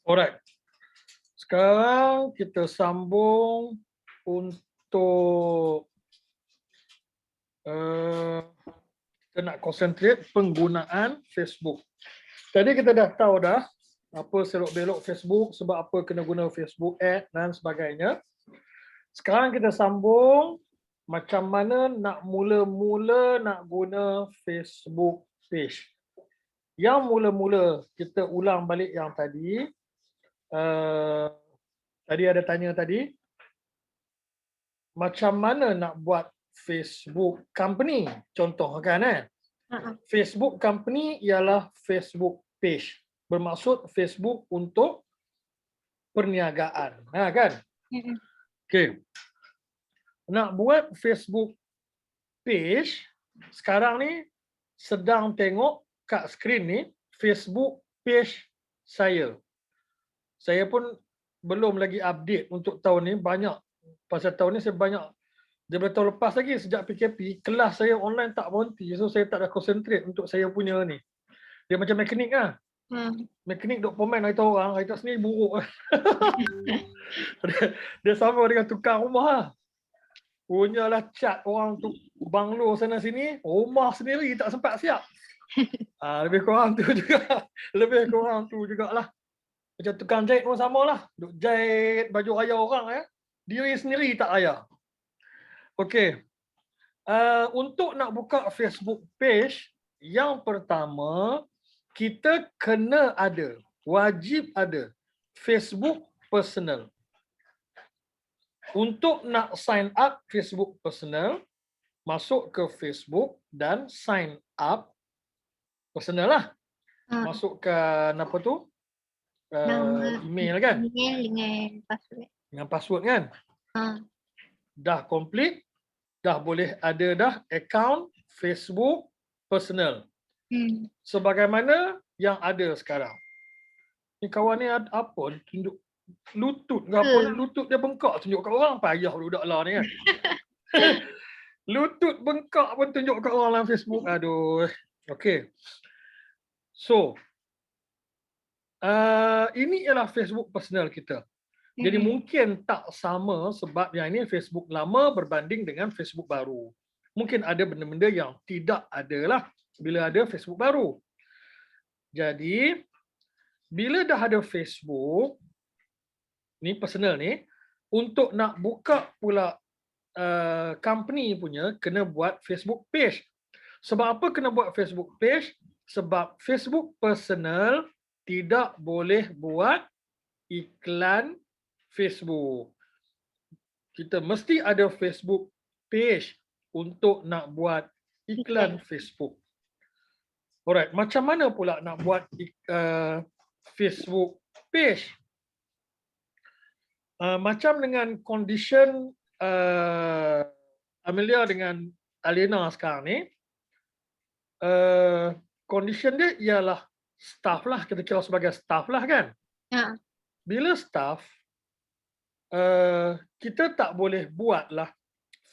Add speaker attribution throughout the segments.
Speaker 1: Alright. Sekarang kita sambung untuk kita nak concentrate penggunaan Facebook. Tadi kita dah tahu dah apa selok-belok Facebook, sebab apa kena guna Facebook Ad dan sebagainya. Sekarang kita sambung macam mana nak mula-mula nak guna Facebook page. Yang mula-mula kita ulang balik yang tadi. Tadi ada tanya tadi, macam mana nak buat Facebook company? Contoh kan Facebook company ialah Facebook page. Bermaksud Facebook untuk perniagaan. Kan? Okay. Nak buat Facebook page, sekarang ni sedang tengok kat skrin ni Facebook page saya. Saya pun belum lagi update untuk tahun ni, banyak. Pasal tahun ni saya banyak, daripada tahun lepas lagi sejak PKP, kelas saya online tak berhenti. So saya tak ada concentrate untuk saya punya ni. Dia macam mekanik lah. Mekanik duk komen hari orang, hari sendiri buruk. dia sama dengan tukang rumah lah. Punyalah cat orang tu banglo sana sini, rumah sendiri tak sempat siap. Lebih kurang tu juga. Lebih kurang tu jugalah. Macam tukang jahit pun sama lah. Duk jahit baju raya orang diri sendiri tak raya. Okey. Untuk nak buka Facebook page, yang pertama kita kena ada, wajib ada Facebook personal. Untuk nak sign up Facebook personal, masuk ke Facebook dan sign up personal lah. Masukkan apa tu? Email kan?
Speaker 2: Email dengan password.
Speaker 1: Dengan password kan? Dah complete, dah boleh ada dah account Facebook personal. Sebagaimana yang ada sekarang. Ni kawan ni apa? Tunjuk lutut ke apa? Lutut dia bengkak tunjuk kat orang. Payah budak lah ni kan. Lutut bengkak pun tunjuk kat orang dalam Facebook. Aduh. Okay. So, ini ialah Facebook personal kita. Jadi mungkin tak sama sebab yang ini Facebook lama berbanding dengan Facebook baru. Mungkin ada benda-benda yang tidak ada lah bila ada Facebook baru. Jadi, bila dah ada Facebook, ni personal ni, untuk nak buka pula company punya, kena buat Facebook page. Sebab apa kena buat Facebook page? Sebab Facebook personal tidak boleh buat iklan Facebook. Kita mesti ada Facebook page untuk nak buat iklan Facebook. Alright, macam mana pula nak buat Facebook page? Macam dengan condition Amelia dengan Alena sekarang ni, condition dia ialah staff lah, kita kira sebagai staff lah kan. Bila staff, kita tak boleh buatlah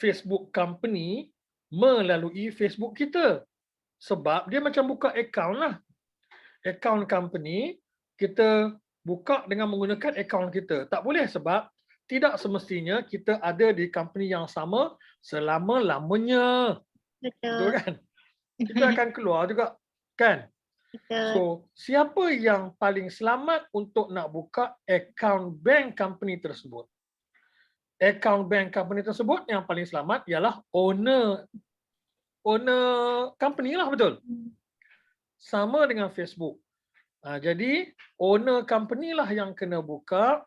Speaker 1: Facebook company melalui Facebook kita. Sebab dia macam buka account lah. Account company, kita buka dengan menggunakan account kita. Tak boleh sebab tidak semestinya kita ada di company yang sama selama-lamanya. Betul kan? Kita akan keluar juga kan? So, siapa yang paling selamat untuk nak buka account bank company tersebut? Account bank company tersebut yang paling selamat ialah owner company lah, betul? Sama dengan Facebook. Jadi, owner company lah yang kena buka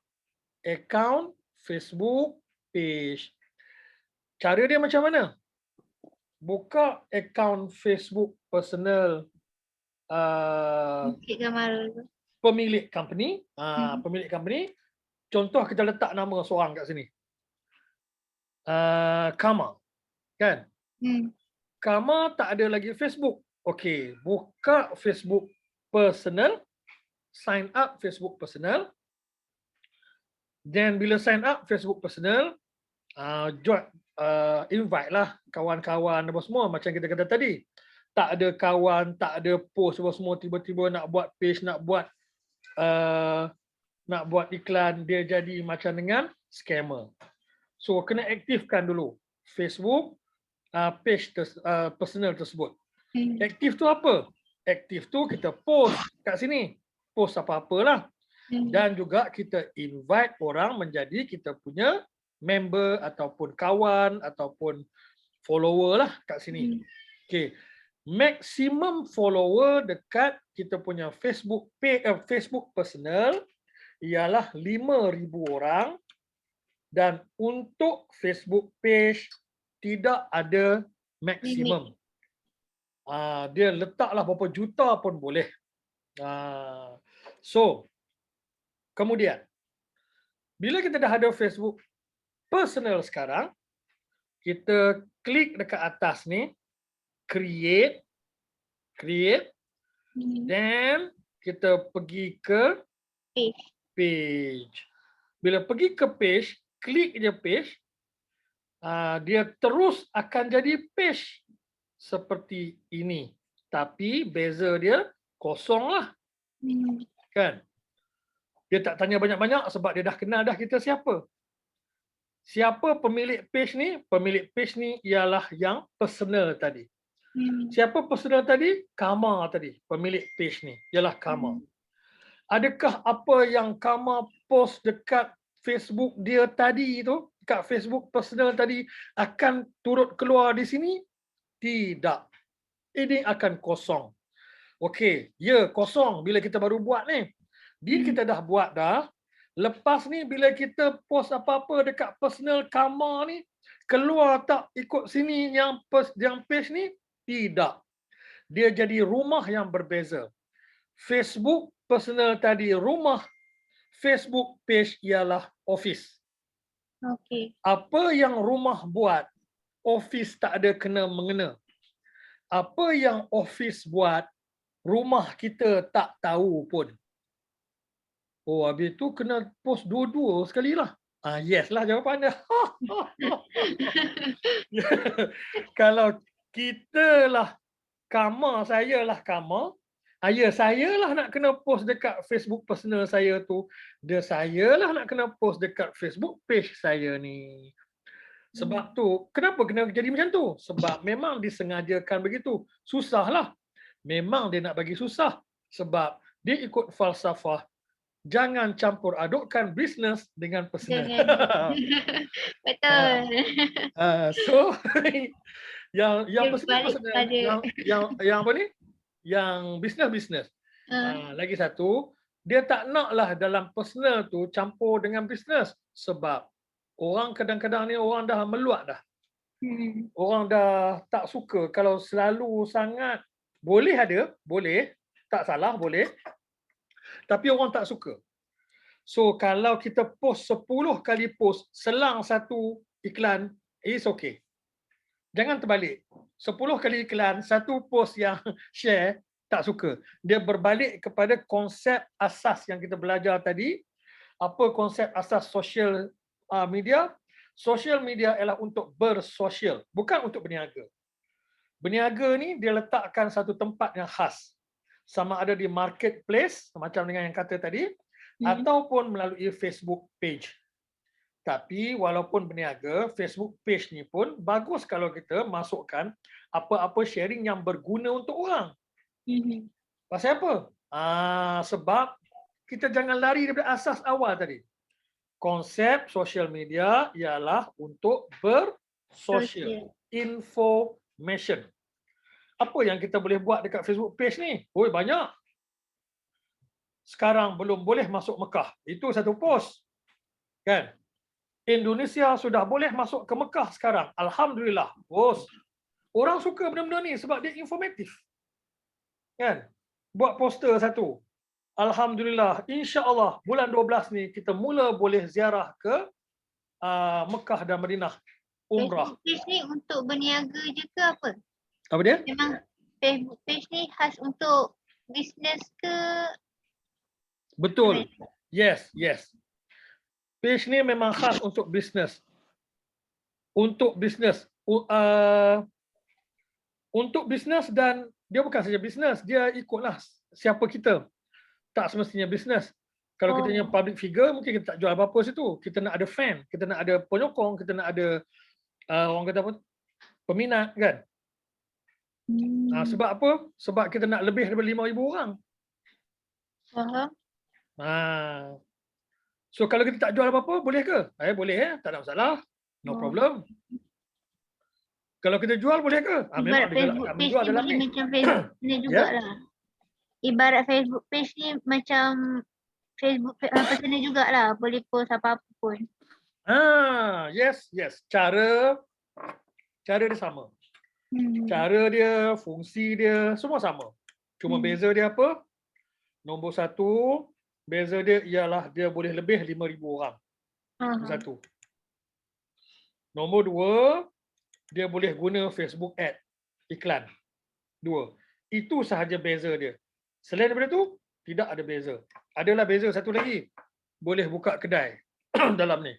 Speaker 1: account Facebook page. Cara dia macam mana? Buka account Facebook personal pemilik company. Pemilik company. Contoh kita letak nama seorang kat sini. Kama. Kan? Kama tak ada lagi Facebook. Okey, buka Facebook personal, sign up Facebook personal. Then bila sign up Facebook personal, invite lah kawan-kawan apa semua macam kita kata tadi. Tak ada kawan, tak ada post apa semua, tiba-tiba nak buat page, nak buat nak buat iklan, dia jadi macam dengan scammer. So kena aktifkan dulu Facebook page personal tersebut. Aktif tu apa? Aktif tu kita post kat sini. Post apa-apalah. Dan juga kita invite orang menjadi kita punya member ataupun kawan ataupun follower lah kat sini. Okay. Maximum follower dekat kita punya Facebook Facebook personal ialah 5,000 orang, dan untuk Facebook page tidak ada maksimum. Dia letaklah berapa juta pun boleh. So, kemudian bila kita dah ada Facebook personal sekarang, kita klik dekat atas ni, create, dan kita pergi ke page. Bila pergi ke page, klik je page, dia terus akan jadi page seperti ini. Tapi beza dia kosong lah. Kan? Dia tak tanya banyak-banyak sebab dia dah kenal dah kita siapa. Siapa pemilik page ni? Pemilik page ni ialah yang personal tadi. Siapa personal tadi? Kama tadi. Pemilik page ni ialah Kama. Adakah apa yang Kama post dekat Facebook dia tadi tu, dekat Facebook personal tadi, akan turut keluar di sini? Tidak. Ini akan kosong. Okey, ya kosong bila kita baru buat ni. Kita dah buat dah. Lepas ni bila kita post apa-apa dekat personal Kama ni, keluar tak ikut sini yang page ni? Tidak. Dia jadi rumah yang berbeza. Facebook personal tadi rumah, Facebook page ialah office.
Speaker 2: Okey.
Speaker 1: Apa yang rumah buat, office tak ada kena mengena. Apa yang office buat, rumah kita tak tahu pun. Oh, habis tu kena post dua-dua sekali lah. Yes lah jawapannya. Kalau kita lah Kama, saya lah Kama, ya saya lah nak kena post dekat Facebook personal saya tu. Saya lah nak kena post dekat Facebook page saya ni. Sebab tu, kenapa kena jadi macam tu? Sebab memang disengajakan begitu. Susah lah. Memang dia nak bagi susah. Sebab dia ikut falsafah. Jangan campur adukkan bisnes dengan personal.
Speaker 2: Betul.
Speaker 1: So, yang personal, yang apa ni? Yang bisnes. Lagi satu, dia tak naklah dalam personal tu campur dengan bisnes. Sebab orang kadang-kadang ni orang dah meluat dah. Orang dah tak suka kalau selalu sangat. Boleh ada, boleh. Tak salah, boleh. Tapi orang tak suka. So kalau kita post 10 kali post, selang satu iklan, it's okay. Jangan terbalik. 10 kali iklan, satu post yang share, tak suka. Dia berbalik kepada konsep asas yang kita belajar tadi. Apa konsep asas social media? Social media ialah untuk bersosial, bukan untuk berniaga. Berniaga ni dia letakkan satu tempat yang khas. Sama ada di marketplace, macam dengan yang kata tadi, ataupun melalui Facebook page. Tapi walaupun berniaga, Facebook page ni pun bagus kalau kita masukkan apa-apa sharing yang berguna untuk orang. Pasal apa? Sebab kita jangan lari daripada asas awal tadi. Konsep social media ialah untuk bersosial. Information. Apa yang kita boleh buat dekat Facebook page ni? Banyak. Sekarang belum boleh masuk Mekah. Itu satu post. Kan? Indonesia sudah boleh masuk ke Mekah sekarang. Alhamdulillah. Orang suka benda-benda ni sebab dia informatif. Kan? Buat poster satu. Alhamdulillah, insya-Allah bulan 12 ni kita mula boleh ziarah ke Mekah dan Madinah umrah.
Speaker 2: Facebook page ni untuk berniaga je ke apa?
Speaker 1: Apa dia?
Speaker 2: Memang Facebook page ni khas untuk bisnes ke?
Speaker 1: Betul. Yes. Page ni memang khas untuk bisnes. Untuk bisnes. Untuk bisnes, dan dia bukan saja bisnes, dia ikutlah siapa kita. Tak semestinya bisnes. Kalau kita punya public figure, mungkin kita tak jual apa-apa situ. Kita nak ada fan, kita nak ada penyokong, kita nak ada orang kata apa, peminat kan. Sebab apa? Sebab kita nak lebih daripada 5,000 orang. So kalau kita tak jual apa-apa, boleh ke? Boleh tak ada masalah. No problem. Kalau kita jual boleh ke? Memang
Speaker 2: Ibarat
Speaker 1: ada
Speaker 2: Facebook
Speaker 1: kami
Speaker 2: page
Speaker 1: jual
Speaker 2: ni
Speaker 1: dalam
Speaker 2: boleh
Speaker 1: ni.
Speaker 2: macam Facebook ni jugalah. Ibarat Facebook page ni macam Facebook personal jugalah. Boleh post apa-apa pun.
Speaker 1: Yes. Cara dia sama. Cara dia, fungsi dia, semua sama. Cuma beza dia apa? Nombor satu, beza dia ialah dia boleh lebih 5,000 orang. Nombor satu. Nombor dua, dia boleh guna Facebook ad, iklan. Dua. Itu sahaja beza dia. Selain daripada tu, tidak ada beza. Adalah beza satu lagi. Boleh buka kedai dalam ni.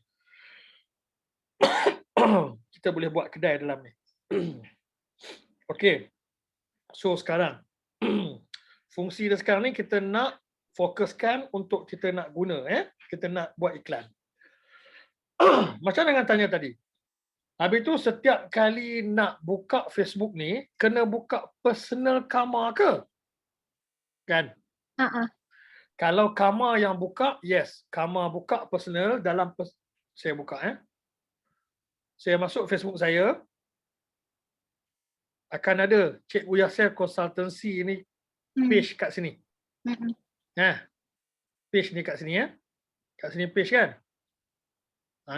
Speaker 1: Kita boleh buat kedai dalam ni. Okey. So sekarang fungsi dia sekarang ni kita nak fokuskan untuk kita nak guna kita nak buat iklan. Macam dengan tanya tadi. Habis tu setiap kali nak buka Facebook ni kena buka personal Karma ke? Kan? Kalau Karma yang buka, yes, Karma buka personal dalam saya buka Saya masuk Facebook saya, akan ada Cikgu Yasir Consultancy ni page kat sini. Page ni kat sini Kat sini page kan?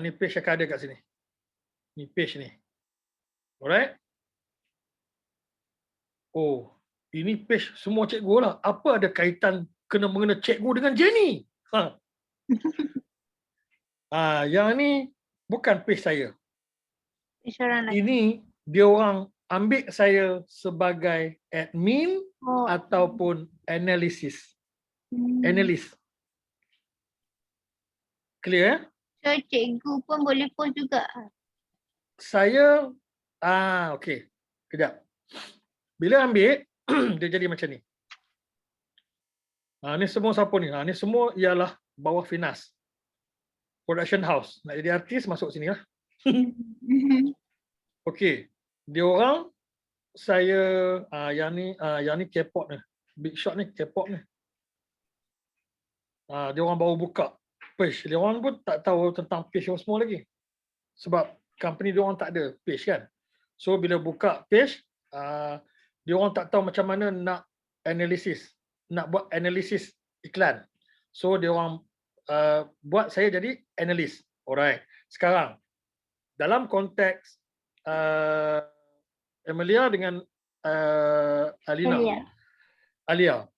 Speaker 1: Ni page akan ada kat sini. Ni page ni. Alright? Oh, ini page semua cikgu lah. Apa ada kaitan mengena cikgu dengan Jenny? Yang ni bukan page saya. Ini dia orang ambil saya sebagai admin ataupun analis. Clear?
Speaker 2: So cikgu pun boleh post juga.
Speaker 1: Saya okey. Kejap. Bila ambil dia jadi macam ni. Ni semua siapa ni? Ni semua ialah bawah Finas. Production house. Nak jadi artis masuk sini lah. Okey. Dia orang saya yang ni K-pop ni. Big Shot ni K-pop ni. Dia orang baru buka page. Dia orang pun tak tahu tentang page semua lagi. Sebab company dia orang tak ada page kan. So bila buka page, dia orang tak tahu macam mana nak buat analisis iklan. So dia orang buat saya jadi analis. Alright. Sekarang dalam konteks Emilia dengan Alina. Elia.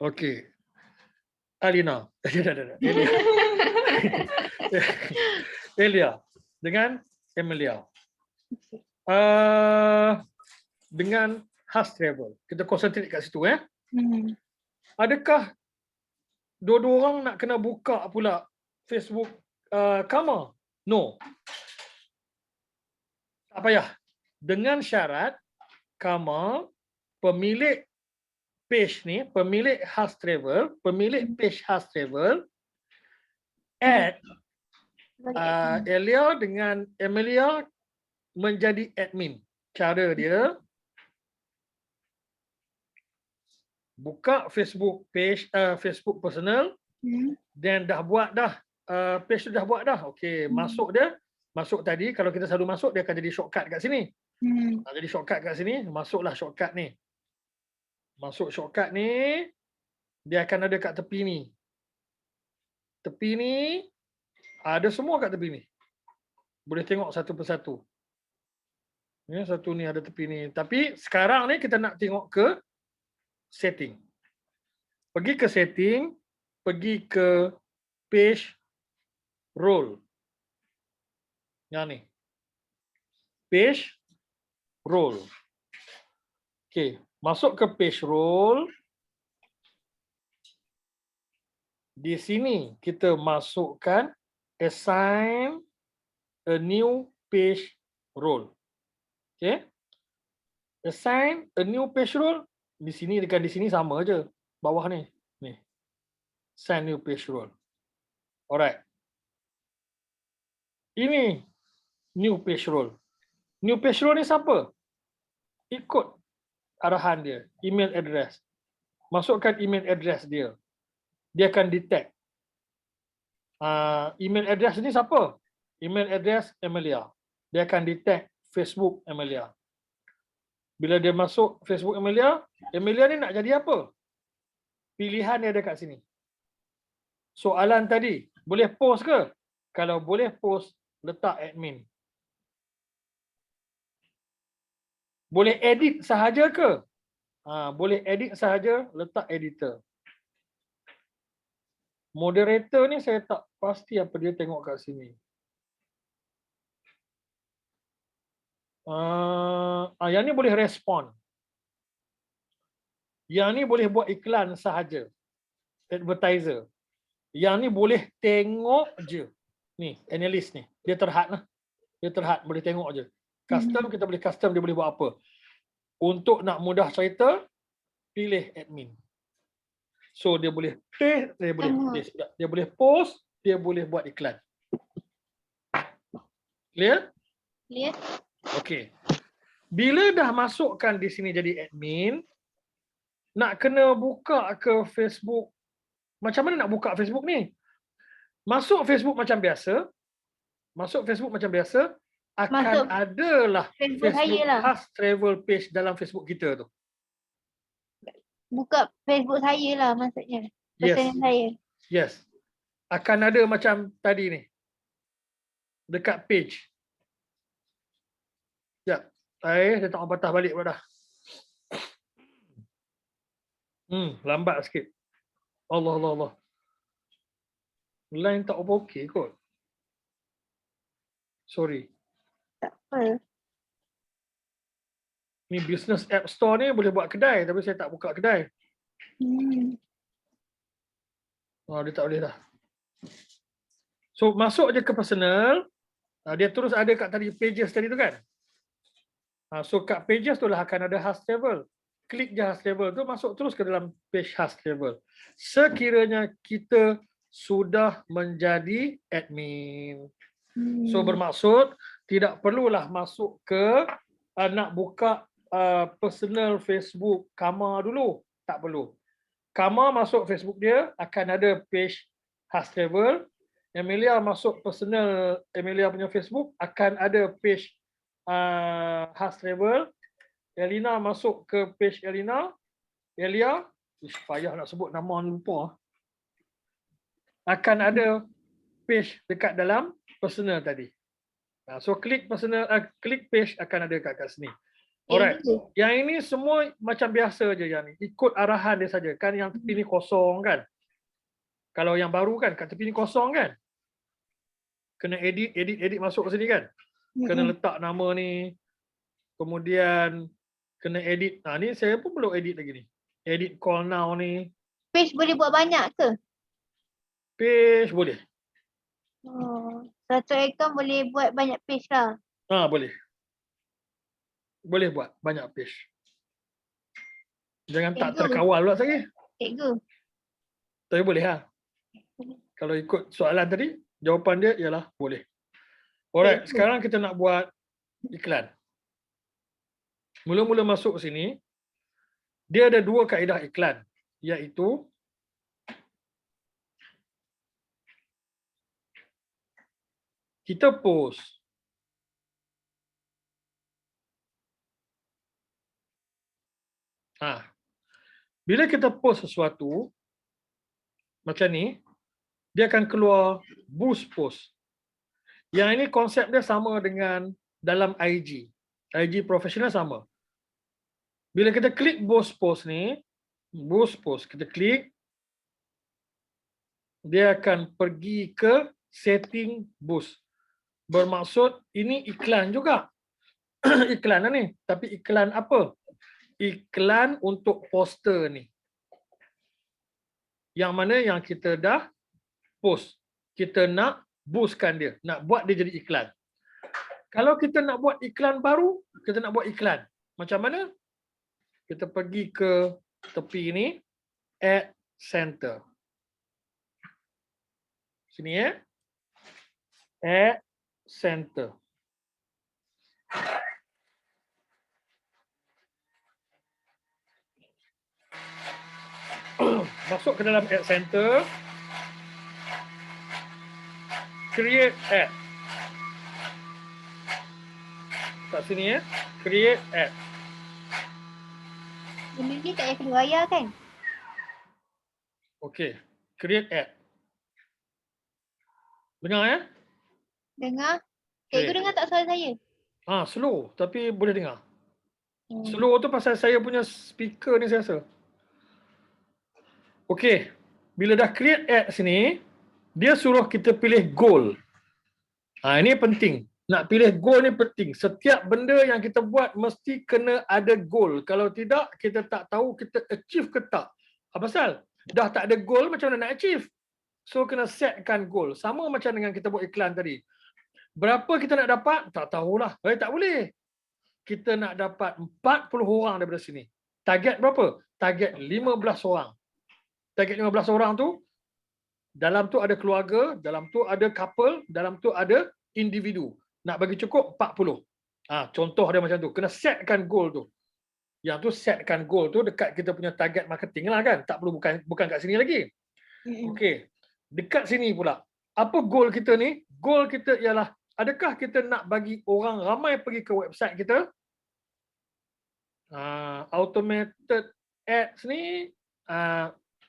Speaker 1: Okey. Alina. Elia dengan Emilia. Dengan Has Travel. Kita concentrate kat situ Adakah dua-dua orang nak kena buka pula Facebook Karma? No. Tak payah. Dengan syarat Karma, pemilik page ni, pemilik Has Travel, pemilik page Has Travel, add Elia dengan Emilia menjadi admin. Cara dia buka Facebook page, Facebook personal, dan dah buat dah page tu dah buat dah. Okey, masuk tadi, kalau kita selalu masuk dia akan jadi shortcut kat sini. Jadi shortcut kat sini, masuklah shortcut ni. Masuk shortcut ni, dia akan ada kat tepi ni. Tepi ni ada semua kat tepi ni. Boleh tengok satu persatu. Satu ni ada tepi ni. Tapi sekarang ni kita nak tengok ke setting. Pergi ke setting, pergi ke page roll. Yang ni. Page roll. Okey, masuk ke page roll. Di sini kita masukkan assign a new page roll. Okay. Assign a new page roll. Di sini dengan di sini sama aja. Bawah ni. Ni. Send new page rule. Alright. Ini new page rule. New page rule ni siapa? Ikut arahan dia. Email address. Masukkan email address dia. Dia akan detect. Email address ni siapa? Email address Amelia. Dia akan detect Facebook Amelia. Bila dia masuk Facebook Amelia, Amelia ni nak jadi apa? Pilihan dia ada kat sini. Soalan tadi, boleh post ke? Kalau boleh post, letak admin. Boleh edit sahaja ke? Boleh edit sahaja, letak editor. Moderator ni saya tak pasti apa dia tengok kat sini. Yang ni boleh respon. Yang ni boleh buat iklan sahaja. Advertiser. Yang ni boleh tengok je. Ni, analyst ni. Dia terhad lah. Dia terhad, boleh tengok je. Custom, kita boleh custom, dia boleh buat apa. Untuk nak mudah cerita, pilih admin. So, dia boleh paste, dia boleh post, dia boleh buat iklan. Clear?
Speaker 2: Clear.
Speaker 1: Okey. Bila dah masukkan di sini jadi admin, nak kena buka ke Facebook. Macam mana nak buka Facebook ni? Masuk Facebook macam biasa. Masuk Facebook macam biasa. Akan adalah Facebook khas travel page dalam Facebook kita tu.
Speaker 2: Buka Facebook saya lah maksudnya.
Speaker 1: Yes.
Speaker 2: Saya.
Speaker 1: Yes. Akan ada macam tadi ni. Dekat page. Sekejap. Saya tak mau patah balik pula dah. Lambat sikit. Allah. Line tak okey kot. Sorry.
Speaker 2: Tak apa.
Speaker 1: Ni business app store ni boleh buat kedai tapi saya tak buka kedai. Dia tak boleh dah. So masuk je ke personal. Dia terus ada kat tadi pages tadi tu kan. So kat pages tu lah akan ada Has Travel. Klik je Has Travel tu masuk terus ke dalam page Has Travel. Sekiranya kita sudah menjadi admin. So bermaksud tidak perlulah masuk ke nak buka personal Facebook Kama dulu. Tak perlu. Kama masuk Facebook dia akan ada page Has Travel. Amelia masuk personal Amelia punya Facebook akan ada page Has Travel. Elina masuk ke page Elina. Elia, payah nak sebut nama lupa. Akan ada page dekat dalam personal tadi. So klik personal, klik page akan ada kat sini. Alright. Yang ini semua macam biasa je yang ni. Ikut arahan dia saja. Kan yang tepi ni kosong kan. Kalau yang baru kan kat tepi ni kosong kan. Kena edit masuk ke sini kan. Kena letak nama ni. Kemudian kena edit. Ni saya pun belum edit lagi ni. Edit call now ni.
Speaker 2: Page boleh buat banyak ke?
Speaker 1: Page boleh.
Speaker 2: Satu account boleh buat banyak page lah.
Speaker 1: Boleh. Boleh buat banyak page. Jangan tak terkawal pula saya.
Speaker 2: Cikgu.
Speaker 1: Tapi boleh lah. Kalau ikut soalan tadi, jawapan dia ialah boleh. Alright, sekarang kita nak buat iklan. Mula-mula masuk sini, dia ada dua kaedah iklan, iaitu kita post. Bila kita post sesuatu macam ni, dia akan keluar boost post. Yang ini konsep dia sama dengan dalam IG. IG profesional sama. Bila kita klik boost post ni, boost post, kita klik, dia akan pergi ke setting boost. Bermaksud ini iklan juga. Iklan lah ni. Tapi iklan apa? Iklan untuk poster ni. Yang mana yang kita dah post. Kita nak boostkan dia. Nak buat dia jadi iklan. Kalau kita nak buat iklan baru, kita nak buat iklan. Macam mana? Kita pergi ke tepi ini, add center. Sini ya. Add center. Masuk ke dalam add center. Create ad. Kat sini ya. Create ad.
Speaker 2: Benda ni tak payah kena bayar kan?
Speaker 1: Okey. Create ad. Dengar ya?
Speaker 2: Dengar. Cikgu
Speaker 1: Okey.
Speaker 2: dengar tak suara saya?
Speaker 1: Slow tapi boleh dengar.
Speaker 2: Hmm.
Speaker 1: Slow tu pasal saya punya speaker ni saya rasa. Okey. Bila dah create ad sini, dia suruh kita pilih goal. Ini penting. Nak pilih goal ni penting. Setiap benda yang kita buat mesti kena ada goal. Kalau tidak, kita tak tahu kita achieve ke tak. Apa pasal? Dah tak ada goal, macam mana nak achieve? So, kena setkan goal. Sama macam dengan kita buat iklan tadi. Berapa kita nak dapat? Tak tahulah. Tak boleh. Kita nak dapat 40 orang daripada sini. Target berapa? Target 15 orang. Target 15 orang tu, dalam tu ada keluarga, dalam tu ada couple, dalam tu ada individu. Nak bagi cukup 40. Contoh dia macam tu. Kena setkan goal tu. Yang tu setkan goal tu dekat kita punya target marketing lah kan. Tak perlu bukan kat sini lagi. Okey. Dekat sini pula. Apa goal kita ni? Goal kita ialah adakah kita nak bagi orang ramai pergi ke website kita? Automated ads ni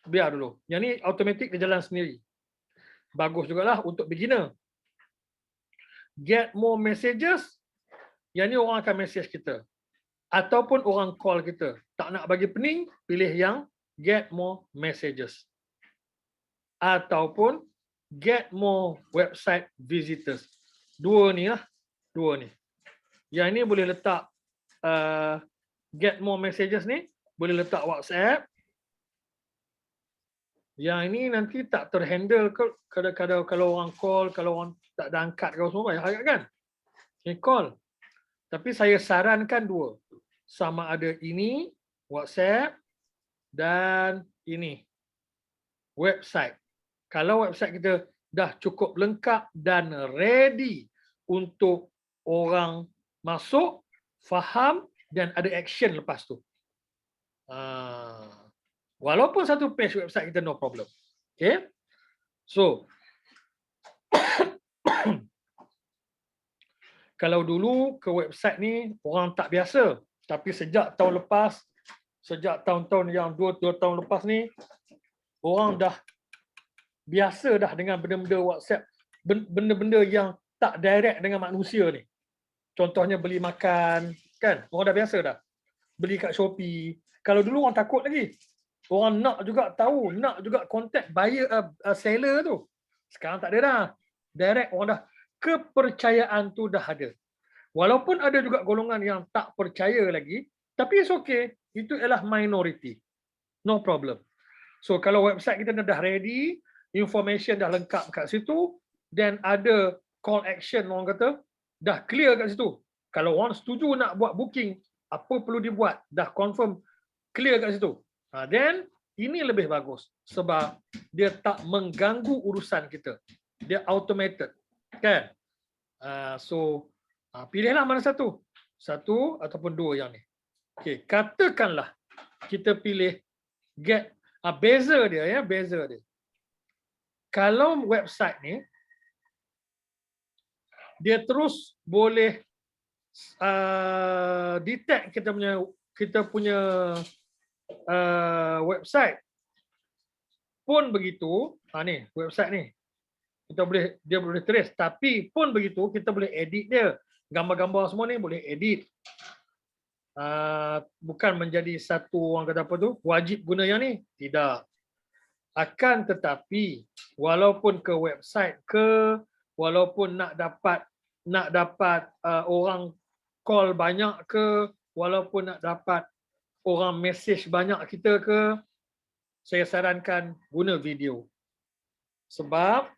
Speaker 1: biar dulu. Yang ni automatic dia jalan sendiri. Bagus jugalah untuk beginner. Get more messages, yang ni orang akan message kita. Ataupun orang call kita. Tak nak bagi pening, pilih yang get more messages. Ataupun get more website visitors. Dua ni lah. Dua ni. Yang ni boleh letak get more messages ni, boleh letak WhatsApp. Yang ini nanti tak terhandle kadang-kadang kalau orang call, kalau orang tak ada angkat kau semua payah agak kan? Ini call. Tapi saya sarankan dua. Sama ada ini, WhatsApp, dan ini, website. Kalau website kita dah cukup lengkap dan ready untuk orang masuk, faham dan ada action lepas tu. Walaupun satu page website kita no problem. Okay. So, kalau dulu ke website ni orang tak biasa. Tapi sejak tahun lepas, sejak tahun-tahun yang 2 tahun lepas ni, orang dah biasa dah dengan benda-benda WhatsApp. Benda-benda yang tak direct dengan manusia ni. Contohnya beli makan, kan? Orang dah biasa dah. Beli kat Shopee. Kalau dulu orang takut lagi. Orang nak juga tahu, nak juga contact buyer, seller tu. Sekarang tak ada dah. Direct orang dah, kepercayaan tu dah ada. Walaupun ada juga golongan yang tak percaya lagi, tapi it's okay. Itu ialah minority. No problem. So kalau website kita dah ready, information dah lengkap kat situ, dan ada call action orang kata, dah clear kat situ. Kalau orang setuju nak buat booking, apa perlu dibuat, dah confirm, clear kat situ. Then ini lebih bagus sebab dia tak mengganggu urusan kita. Dia automated. Kan? So pilihlah mana satu. Satu ataupun dua yang ni. Okey, katakanlah kita pilih get beza dia ya, beza dia. Kalau website ni dia terus boleh detect kita punya website pun begitu. Ni website ni dia boleh trace, tapi pun begitu kita boleh edit dia. Gambar-gambar semua ni boleh edit. Bukan menjadi satu orang kata apa tu wajib guna yang ni, tidak. Akan tetapi walaupun ke website ke, walaupun nak dapat orang call banyak ke, walaupun nak dapat orang message banyak kita ke, saya sarankan guna video. Sebab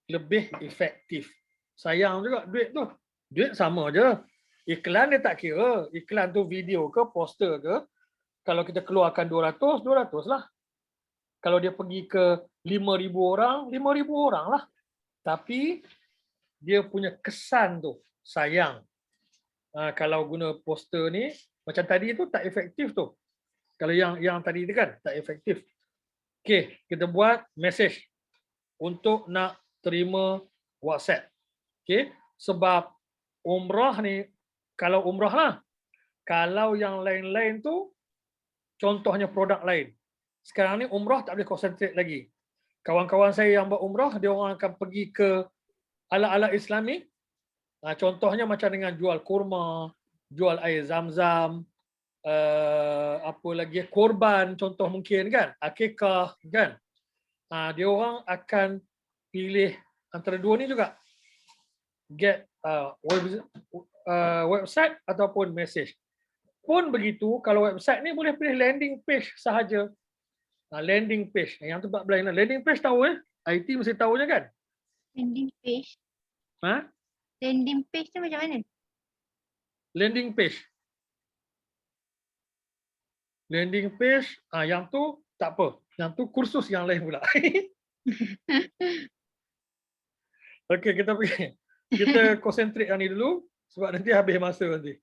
Speaker 1: lebih efektif. Sayang juga duit tu. Duit sama je. Iklan dia tak kira. Iklan tu video ke, poster ke. Kalau kita keluarkan 200, 200 lah. Kalau dia pergi ke 5,000 orang, 5,000 orang lah. Tapi dia punya kesan tu sayang. Kalau guna poster ni, macam tadi tu tak efektif tu. Kalau yang tadi tu kan tak efektif. Okey, kita buat message untuk nak terima WhatsApp. Okey, sebab umrah ni, kalau umrah lah. Kalau yang lain-lain tu, contohnya produk lain. Sekarang ni umrah tak boleh concentrate lagi. Kawan-kawan saya yang buat umrah, dia orang akan pergi ke alat-alat Islami. Contohnya macam dengan jual kurma, jual air zam-zam, apa lagi, korban contoh mungkin kan, akikah kan. Dia orang akan pilih antara dua ni juga. Get website ataupun message. Pun begitu, kalau website ni boleh pilih landing page sahaja. Landing page. Yang tu tak boleh. Landing page tahu IT mesti tahu je kan?
Speaker 2: Landing page.
Speaker 1: Ha?
Speaker 2: Landing page tu macam mana?
Speaker 1: Landing page. Landing page, yang tu tak apa. Yang tu kursus yang lain pula. Okey, kita pergi. Kita konsentrate yang ni dulu sebab nanti habis masa nanti.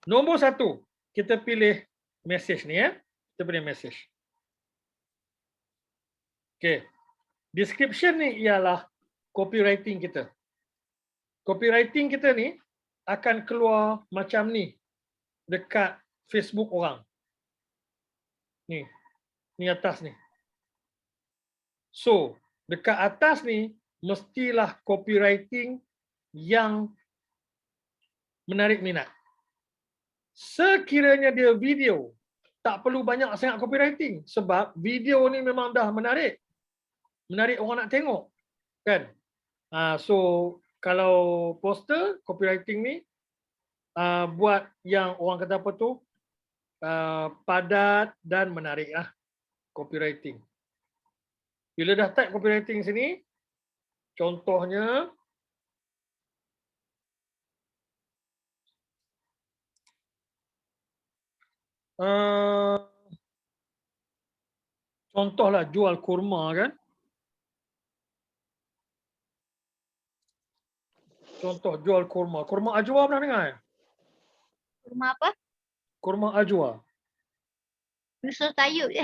Speaker 1: Nombor 1, kita pilih message ni Kita pilih message. Okey. Description ni ialah copywriting kita. Copywriting kita ni akan keluar macam ni dekat Facebook orang. Ni atas ni. So, dekat atas ni mestilah copywriting yang menarik minat. Sekiranya dia video, tak perlu banyak sangat copywriting sebab video ni memang dah menarik. Menarik orang nak tengok. Kan? So, kalau poster, copywriting ni, buat yang orang kata apa tu, padat dan menarik lah. Copywriting. Bila dah type copywriting sini, contohnya, contohlah jual kurma kan. Contoh jual kurma. Kurma ajwa pernah dengar?
Speaker 2: Kurma apa?
Speaker 1: Kurma ajwa.
Speaker 2: Susu sayur je.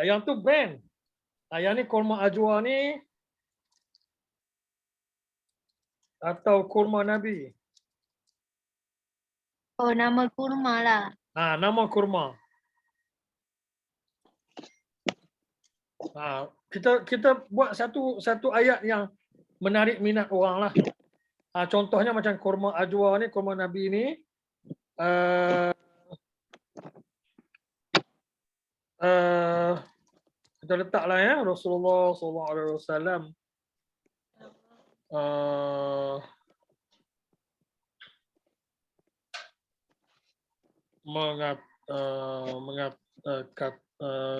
Speaker 1: Yang tu brand. Yang ni kurma ajwa ni atau kurma Nabi.
Speaker 2: Oh, nama kurma lah.
Speaker 1: Nama kurma. Kita buat satu ayat yang menarik minat orang lah. Contohnya macam kurma ajwa ni, kurma Nabi ni. Kita letaklah Rasulullah SAW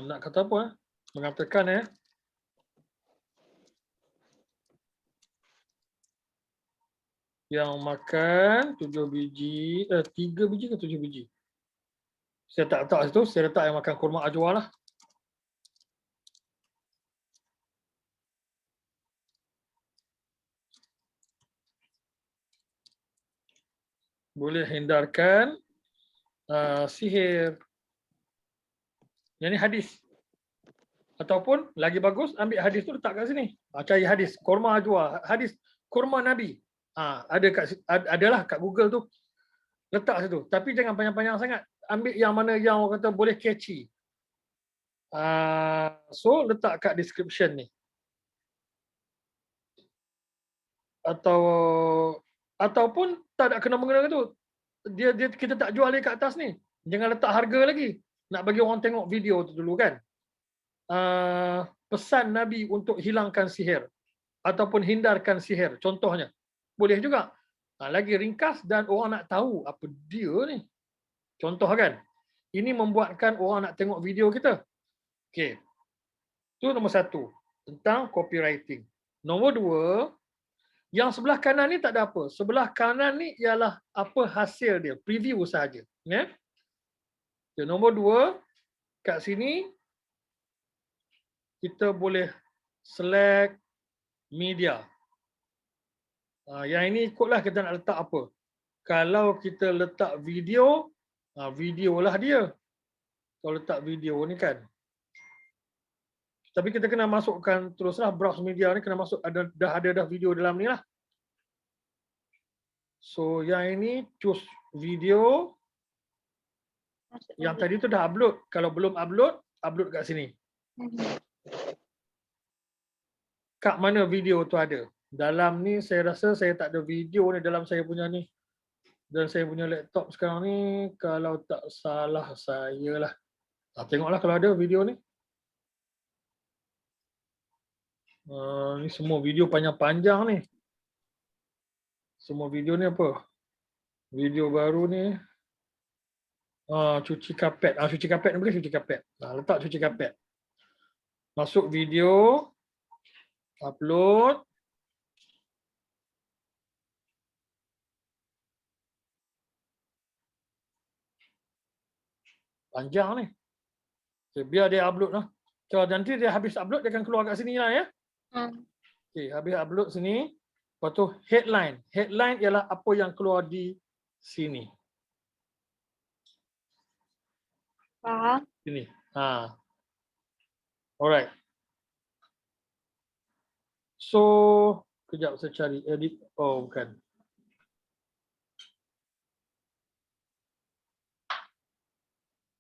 Speaker 1: nak kata apa mengatakan yang makan 7 biji 3 biji ke 7 biji. Saya tak letak situ, saya letak yang makan kurma ajwa lah. Boleh hindarkan sihir. Yang ni hadis. Ataupun lagi bagus, ambil hadis tu letak kat sini. Cari hadis, kurma ajwa, hadis kurma Nabi. Adalah kat Google tu. Letak situ. Tapi jangan panjang-panjang sangat. Ambil yang mana yang orang kata boleh catchy. So letak kat description ni. Ataupun tak ada kena-mengena tu. Kita tak jual dia kat atas ni. Jangan letak harga lagi. Nak bagi orang tengok video tu dulu kan. Pesan Nabi untuk hilangkan sihir ataupun hindarkan sihir contohnya. Boleh juga. Lagi ringkas dan orang nak tahu apa dia ni. Contoh kan. Ini membuatkan orang nak tengok video kita. Okey. Itu nombor 1 tentang copywriting. Nombor 2, Yang sebelah kanan ni tak ada apa. Sebelah kanan ni ialah apa hasil dia, preview sahaja. Ya. Okay, nombor 2, kat sini kita boleh select media. Yang ini ikutlah kita nak letak apa. Kalau kita letak video, video lah dia. Kalau letak video ni kan. Tapi kita kena masukkan teruslah browse media ni kena masuk dah ada video dalam ni lah. So yang ini choose video. Yang tadi tu dah upload. Kalau belum upload, upload kat sini. Kat mana video tu ada? Dalam ni saya rasa saya tak ada video ni dalam saya punya ni. Dan saya punya laptop sekarang ni kalau tak salah saya lah. Tengoklah kalau ada video ni. Ni semua video panjang-panjang ni. Semua video ni apa? Video baru ni. Cuci kapet. Cuci kapet ni boleh cuci kapet. Letak cuci kapet. Masuk video. Upload. Panjang ni. Okay, biar dia upload lah. So, nanti dia habis upload, dia akan keluar kat sini lah ya. Okay, habis upload sini. Lepas tu headline. Headline ialah apa yang keluar di sini.
Speaker 2: Faham.
Speaker 1: Sini. Alright. So, kejap saya cari edit. Oh, bukan.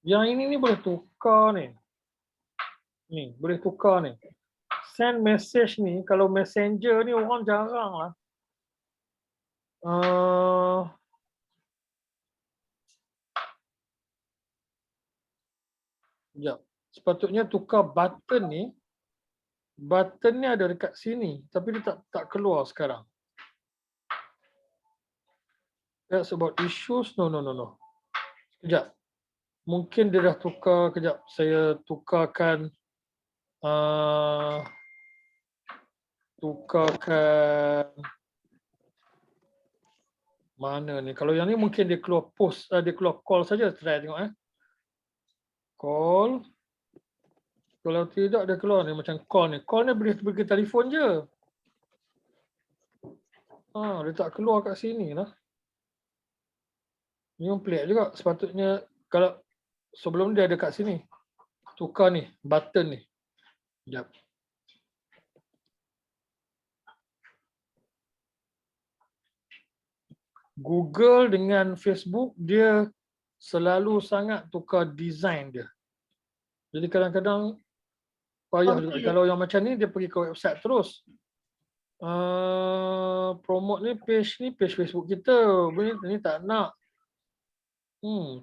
Speaker 1: Yang ini ni boleh tukar ni. Ni, boleh tukar ni. Send message ni, kalau messenger ni orang jarang lah. Sekejap. Sepatutnya tukar button ni. Button ni ada dekat sini. Tapi dia tak keluar sekarang. That's about issues. No. Sekejap. Mungkin dia dah tukar. Kejap. Saya tukarkan. Mana ni? Kalau yang ni mungkin dia keluar post. Dia keluar call saja. Try tengok Call. Kalau tidak dia keluar ni macam call ni. Call ni boleh pergi telefon je. Dia tak keluar kat sini lah. Ni pelik juga. Sepatutnya kalau sebelum dia ada kat sini. Tukar ni, button ni. Sekejap. Google dengan Facebook dia selalu sangat tukar design dia. Jadi kadang-kadang payah juga. Kalau yang macam ni dia pergi ke website terus. Promote ni page Facebook kita. Ni tak nak.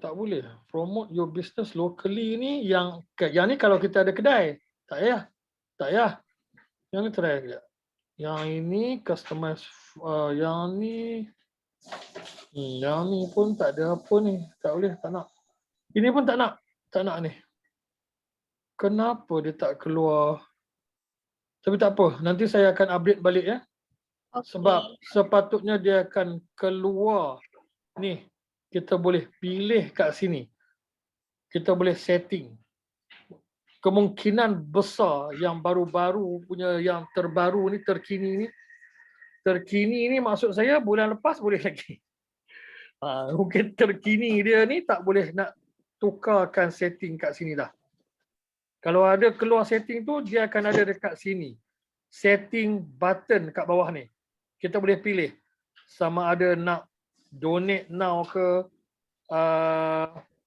Speaker 1: Tak boleh. Promote your business locally ni yang ni kalau kita ada kedai. Tak payah. Yang ni try sekejap. Yang ini customize. Yang ni pun tak ada apa ni. Tak boleh, tak nak. Ini pun tak nak. Tak nak ni. Kenapa dia tak keluar? Tapi tak apa. Nanti saya akan update balik ya. Okay. Sebab sepatutnya dia akan keluar. Ni. Kita boleh pilih kat sini. Kita boleh setting. Kemungkinan besar yang baru-baru punya, yang terbaru ni, terkini ni. Terkini ni maksud saya bulan lepas boleh lagi. Mungkin terkini dia ni tak boleh nak tukarkan setting kat sini dah. Kalau ada keluar setting tu, dia akan ada dekat sini. Setting button kat bawah ni. Kita boleh pilih. Sama ada nak donate now ke,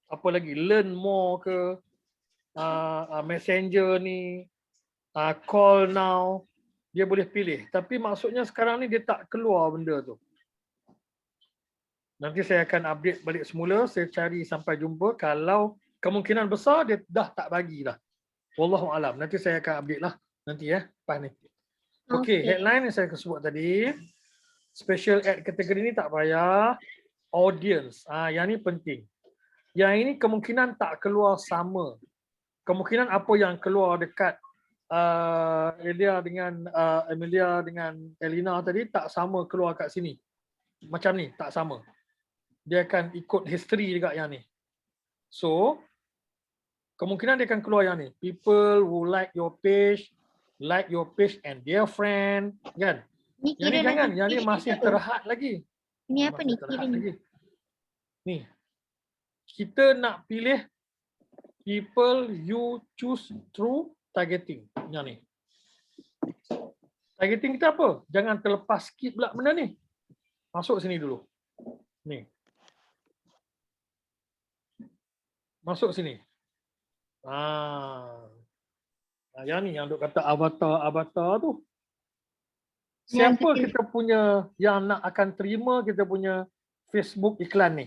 Speaker 1: apa lagi, learn more ke, messenger ni, call now. Dia boleh pilih. Tapi maksudnya sekarang ni dia tak keluar benda tu. Nanti saya akan update balik semula. Saya cari sampai jumpa. Kalau kemungkinan besar dia dah tak bagi dah. Wallahualam. Nanti saya akan update lah. Nanti lepas ni. Okay, headline yang saya sebut tadi. Special ad kategori ni tak payah. Audience. Yang ni penting. Yang ini kemungkinan tak keluar sama. Kemungkinan apa yang keluar dekat Elia dengan Amelia dengan Elina tadi tak sama keluar kat sini. Macam ni, tak sama. Dia akan ikut history juga yang ni. So, kemungkinan dia akan keluar yang ni. People who like your page and their friend, kan?
Speaker 2: Ni
Speaker 1: Yang ni
Speaker 2: kira
Speaker 1: jangan,
Speaker 2: lagi
Speaker 1: yang ni
Speaker 2: pilih
Speaker 1: masih
Speaker 2: apa?
Speaker 1: terhad lagi.
Speaker 2: Ini apa
Speaker 1: Masih
Speaker 2: ni?
Speaker 1: terhad
Speaker 2: Kira ni.
Speaker 1: lagi. Ni. Kita nak pilih people you choose through targeting. Yang ni. Targeting kita apa? Jangan terlepas skip pula benda ni. Masuk sini dulu. Ni. Masuk sini. Yang ni yang duk kata avatar tu.
Speaker 2: Yang
Speaker 1: Siapa
Speaker 2: kecil.
Speaker 1: kita punya yang nak akan terima kita punya Facebook iklan ni?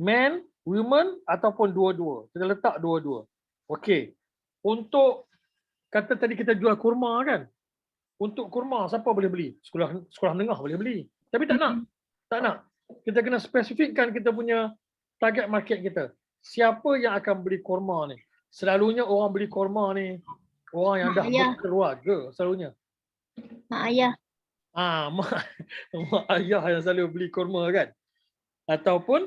Speaker 1: Men, women ataupun dua-dua? Kita letak dua-dua. Okey. Untuk kata tadi kita jual kurma kan? Untuk kurma siapa boleh beli? Sekolah menengah boleh beli. Tapi tak nak. Tak nak. Kita kena spesifikkan kita punya target market kita. Siapa yang akan beli kurma ni? Selalunya orang beli kurma ni orang yang dah berkeluarga selalunya.
Speaker 2: Mak ayah.
Speaker 1: Mak ayah yang selalu beli kurma kan. Ataupun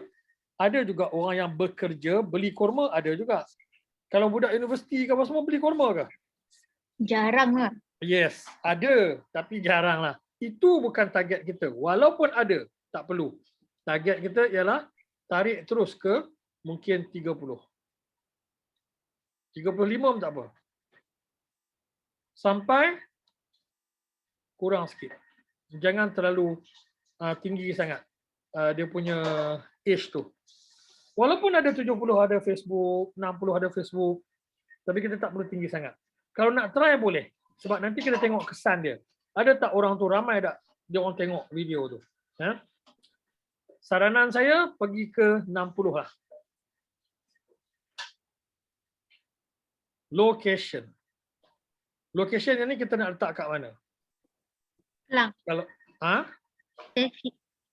Speaker 1: ada juga orang yang bekerja beli kurma, ada juga. Kalau budak universiti ke apa semua beli kurma ke?
Speaker 2: Jarang lah.
Speaker 1: Yes, ada tapi jarang lah. Itu bukan target kita. Walaupun ada, tak perlu. Target kita ialah tarik terus ke mungkin 30. 35 pun tak apa. Sampai kurang sikit. Jangan terlalu tinggi sangat dia punya age tu. Walaupun ada 70 ada Facebook, 60 ada Facebook, tapi kita tak perlu tinggi sangat. Kalau nak try boleh. Sebab nanti kita tengok kesan dia. Ada tak orang tu ramai tak dia orang tengok video tu. Ya? Saranan saya pergi ke 60 lah. Location. Location yang ni kita nak letak kat mana?
Speaker 2: Kelang.
Speaker 1: Kalau
Speaker 2: Kelang.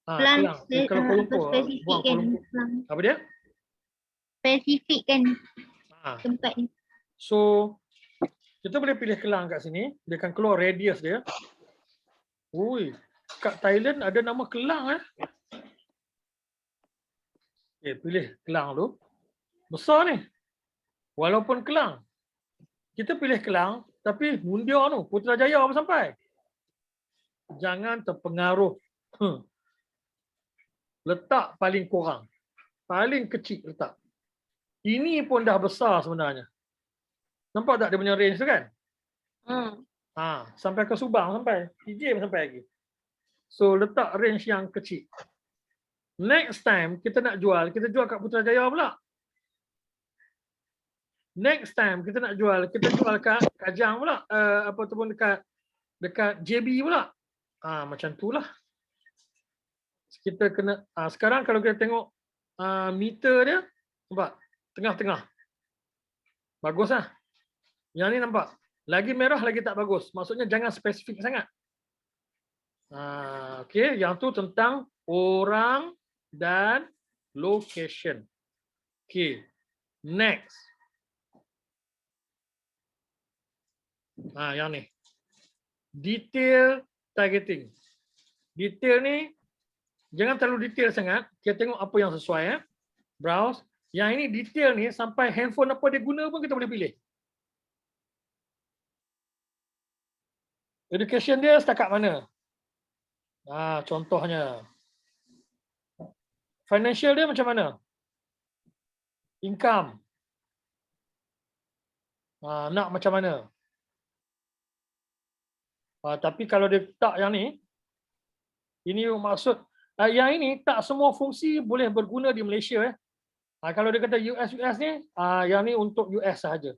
Speaker 1: Kalau Kuala Lumpur, buang Kuala Lumpur. Apa dia?
Speaker 2: Spesifik kan tempat ni.
Speaker 1: So, kita boleh pilih Kelang kat sini. Dia akan keluar radius dia. Ui, kat Thailand ada nama Kelang . Okay, pilih Kelang tu. Besar ni. Walaupun Kelang. Kita pilih Kelang, tapi Mundia tu, Putrajaya apa sampai. Jangan terpengaruh. Letak paling kurang. Paling kecil letak. Ini pun dah besar sebenarnya. Nampak tak dia punya range tu kan? Sampai ke Subang sampai. PJ sampai lagi. So letak range yang kecil. Next time kita nak jual, kita jual kat Putrajaya pula. Next time kita nak jual, kita jual kat Kajang pula. Apa tu pun dekat JB pula. Macam tu lah. Kita kena sekarang kalau kita tengok meter dia, nampak? Tengah-tengah. Bagus lah. Yang ni nampak. Lagi merah lagi tak bagus. Maksudnya jangan spesifik sangat. Okay, yang tu tentang orang dan location. Okay, next. Yang ni. Detail targeting. Detail ni jangan terlalu detail sangat. Kita tengok apa yang sesuai. Browse. Yang ini detail ni sampai handphone apa dia guna pun kita boleh pilih. Education dia setakat mana? Contohnya. Financial dia macam mana? Income. Nak macam mana? Tapi kalau dia tak yang ni, ini maksud, yang ini tak semua fungsi boleh berguna di Malaysia. Kalau dia kata US ni, yang ni untuk US sahaja.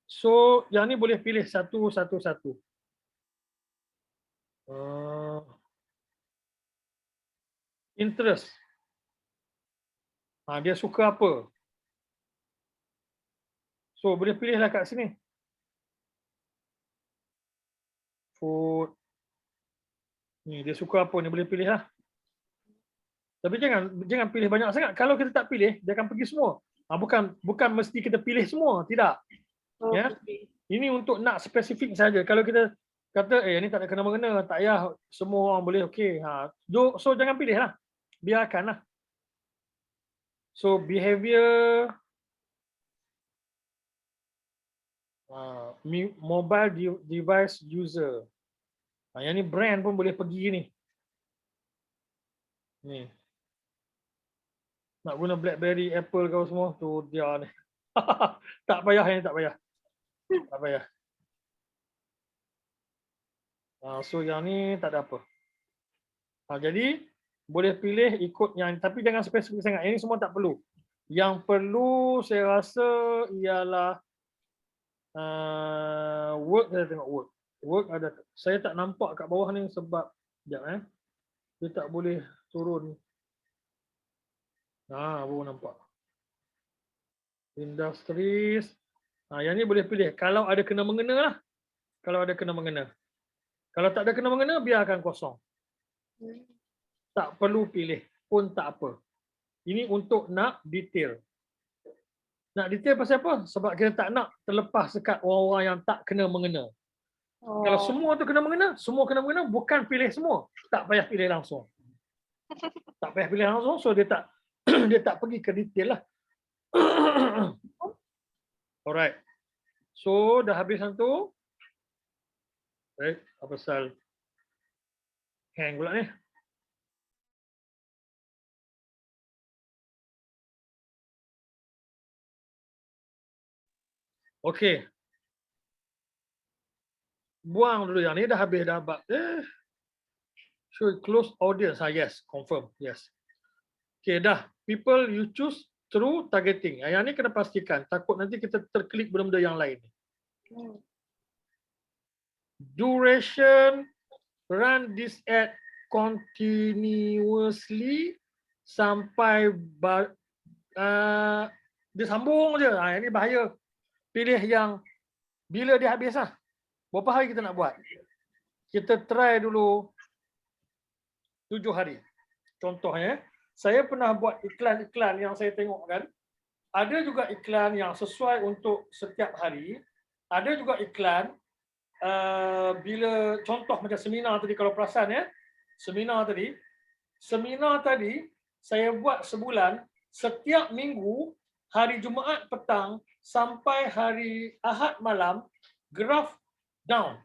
Speaker 1: So, yang ni boleh pilih satu. Interest. Dia suka apa? So, boleh pilihlah kat sini. Food. Ni, dia suka apa ni, boleh pilihlah. Tapi jangan pilih banyak sangat. Kalau kita tak pilih, dia akan pergi semua. Bukan mesti kita pilih semua, tidak. Ya.
Speaker 2: Okey.
Speaker 1: Ini untuk nak spesifik saja. Kalau kita kata ni tak ada kena-mengena, tak payah semua orang boleh okey. So jangan pilih lah. Biarkanlah. So behavior mobile device user. Yang ni brand pun boleh pergi ni. Ni. Nak guna BlackBerry, Apple kau semua tu dia ni. Tak payah ni, tak payah. Tak payah. So yang ni tak ada apa. Jadi boleh pilih ikut yang, tapi jangan spesifik sangat. Ini semua tak perlu. Yang perlu saya rasa ialah work. Saya tengok work. Work ada. Saya tak nampak kat bawah ni sebab sekejap dia tak boleh turun. Baru nampak. Industries. Yang ni boleh pilih. Kalau ada kena-mengena lah. Kalau ada kena-mengena. Kalau tak ada kena-mengena, biarkan kosong. Tak perlu pilih pun tak apa. Ini untuk nak detail. Nak detail pasal apa? Sebab kita tak nak terlepas dekat orang-orang yang tak kena-mengena. Kalau semua tu kena-mengena, semua kena-mengena, bukan pilih semua. Tak payah pilih langsung. Tak payah pilih langsung, so dia tak dia tak pergi ke detail lah. Alright. So dah habis yang tu. Right, apa pasal hang pula ni? Okey. Buang dulu yang ni, dah habis dah bab. Should close audience. Yes, confirm. Yes. Okay, dah. People you choose through targeting. Yang ni kena pastikan. Takut nanti kita terklik benda-benda yang lain. Duration, run this ad continuously sampai dia sambung je. Yang ni bahaya. Pilih yang bila dia habis lah. Berapa hari kita nak buat? Kita try dulu 7 hari. Contohnya, saya pernah buat iklan-iklan yang saya tengok kan. Ada juga iklan yang sesuai untuk setiap hari. Ada juga iklan bila contoh macam seminar tadi, kalau perasan seminar tadi saya buat sebulan, setiap minggu hari Jumaat petang sampai hari Ahad malam graf down.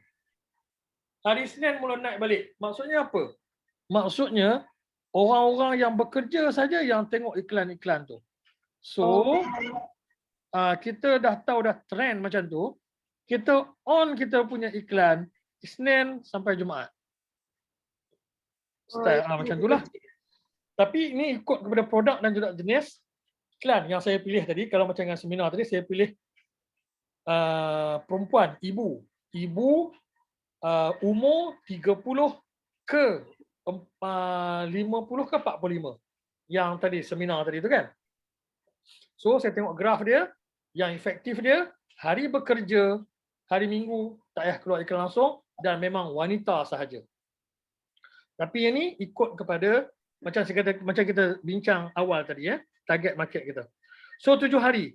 Speaker 1: Hari Isnin mula naik balik. Maksudnya apa? Maksudnya orang-orang yang bekerja saja yang tengok iklan-iklan tu. So kita dah tahu dah trend macam tu, kita on kita punya iklan Isnin sampai Jumaat. Style macam itulah. Tapi ini ikut kepada produk dan juga jenis iklan yang saya pilih tadi. Kalau macam dengan seminar tadi, saya pilih perempuan, ibu umur 30 ke 50 ke 45 yang tadi seminar tadi tu kan. So saya tengok graf dia, yang efektif dia hari bekerja, hari Minggu tak payah keluar iklan langsung dan memang wanita sahaja. Tapi yang ni ikut kepada macam saya kata, macam kita bincang awal tadi target market kita. So 7 hari.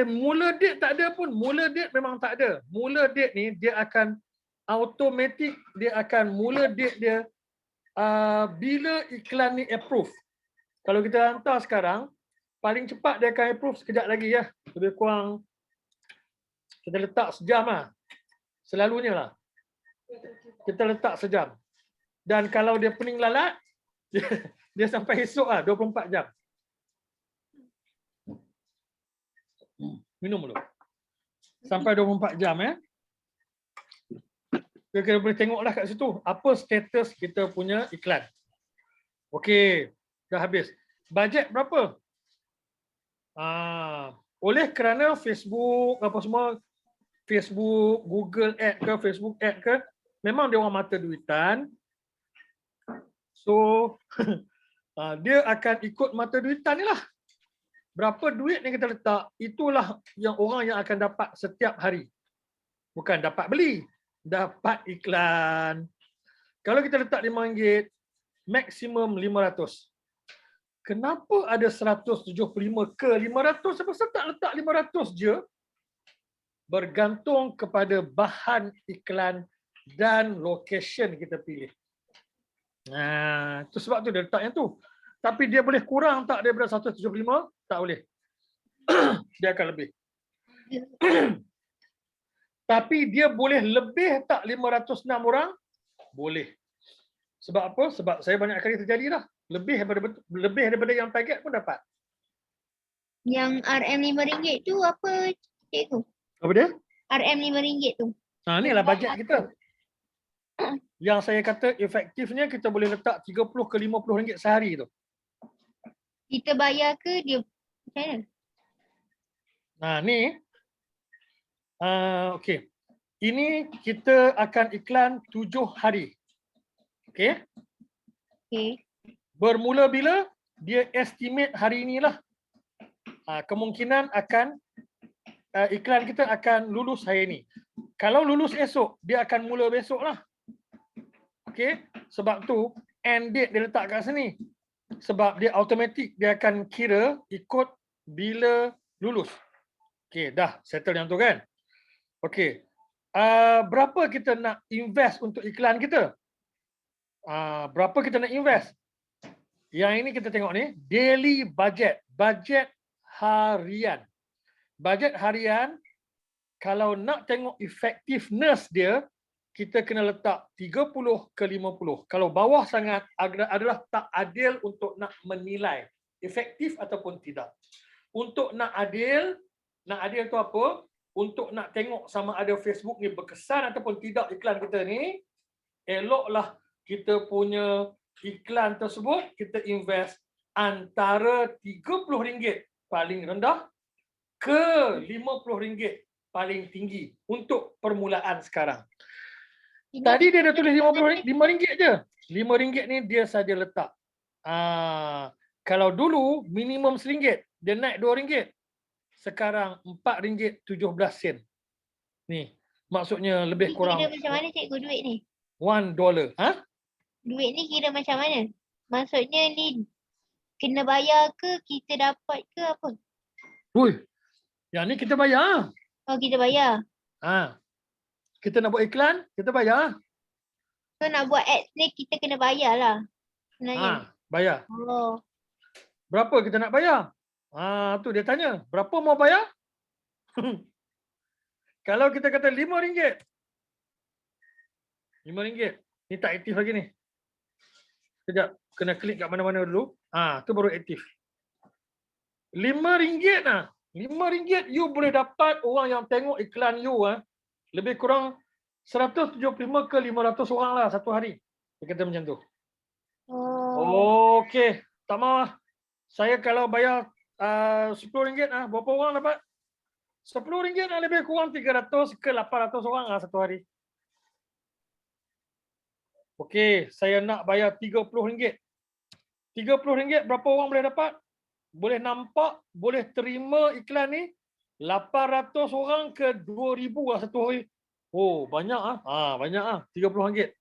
Speaker 1: Mula date tak ada pun. Mula date memang tak ada. Mula date ni dia akan automatic, dia akan mula date dia bila iklan ni approve. Kalau kita hantar sekarang, paling cepat dia akan approve sekejap lagi Lebih kurang kita letak sejam lah. Selalunya lah. Kita letak sejam. Dan kalau dia pening lalat, dia sampai esok 24 jam. Minum dulu. Sampai 24 jam Kita boleh tengoklah kat situ apa status kita punya iklan. Okey, dah habis. Bajet berapa? Oleh kerana Facebook apa semua, Facebook, Google Ad ke, Facebook Ad ke, memang dia orang mata duitan. So dia akan ikut mata duitan ni lah. Berapa duit yang kita letak, itulah yang orang yang akan dapat setiap hari. Bukan dapat beli, dapat iklan. Kalau kita letak RM5, maksimum 500. kenapa ada 175 ke 500? Sebab saya tak letak 500 je. Bergantung kepada bahan iklan dan location kita pilih. Nah, itu sebab tu dia letak yang tu. Tapi dia boleh kurang tak daripada 175? Tak boleh. Dia akan lebih. Tapi dia boleh lebih tak 506 orang? Boleh. Sebab apa? Sebab saya banyak kali terjadi dah. Lebih daripada yang target pun dapat.
Speaker 2: Yang RM RM5 tu apa cikgu?
Speaker 1: Apa dia?
Speaker 2: RM RM5 tu.
Speaker 1: Ha, inilah bajet kita. Yang saya kata efektifnya kita boleh letak 30 ke 50 ringgit sehari tu.
Speaker 2: Kita bayar ke dia macam mana?
Speaker 1: Nah, ni. Okey. Ini kita akan iklan 7 hari. Okey.
Speaker 2: Okay.
Speaker 1: Bermula bila? Dia estimate hari inilah. Kemungkinan akan iklan kita akan lulus hari ini. Kalau lulus esok, dia akan mula besok lah. Okey. Sebab tu end date dia letak kat sini. Sebab dia automatik, dia akan kira ikut bila lulus. Okey, dah settle yang tu kan. Okey. Berapa kita nak invest untuk iklan kita? Berapa kita nak invest? Yang ini kita tengok ni, daily budget. Budget harian. Budget harian, kalau nak tengok effectiveness dia, kita kena letak 30 ke 50. Kalau bawah sangat adalah tak adil untuk nak menilai efektif ataupun tidak. Untuk nak adil tu apa? Untuk nak tengok sama ada Facebook ni berkesan ataupun tidak iklan kita ni, eloklah kita punya iklan tersebut kita invest antara RM30 paling rendah ke RM50 paling tinggi untuk permulaan sekarang. Tadi dia dah tulis RM5 je. RM5 ni dia saja letak. Kalau dulu minimum RM1, dia naik RM2. Sekarang RM4.17. Ni, maksudnya lebih kurang.
Speaker 2: Kira macam mana cikgu duit ni?
Speaker 1: $1. Ha?
Speaker 2: Duit ni kira macam mana? Maksudnya ni kena bayar ke kita dapat ke apa?
Speaker 1: Ui, yang ni kita bayar.
Speaker 2: Oh kita bayar.
Speaker 1: Kita nak buat iklan, kita bayar.
Speaker 2: So nak buat ads ni kita kena bayar lah. Sebenarnya.
Speaker 1: Bayar.
Speaker 2: Oh.
Speaker 1: Berapa kita nak bayar? Tu dia tanya. Berapa mau bayar? Kalau kita kata RM5. RM5. Ni tak aktif lagi ni. Sekejap. Kena klik kat mana-mana dulu. Tu baru aktif. RM5 lah. RM5 you boleh dapat orang yang tengok iklan you lebih kurang 175 ke 500 orang lah satu hari. Dia kata macam tu.
Speaker 2: Oh.
Speaker 1: Okey. Tak mahu lah. Saya kalau bayar RM10 berapa orang dapat? RM10 lah lebih kurang 300 ke 800 orang lah satu hari. Okey, saya nak bayar RM30. RM30 berapa orang boleh dapat? Boleh nampak, boleh terima iklan ni 800 orang ke 2000 lah satu hari. Oh, banyak ah. Banyak ah, RM30.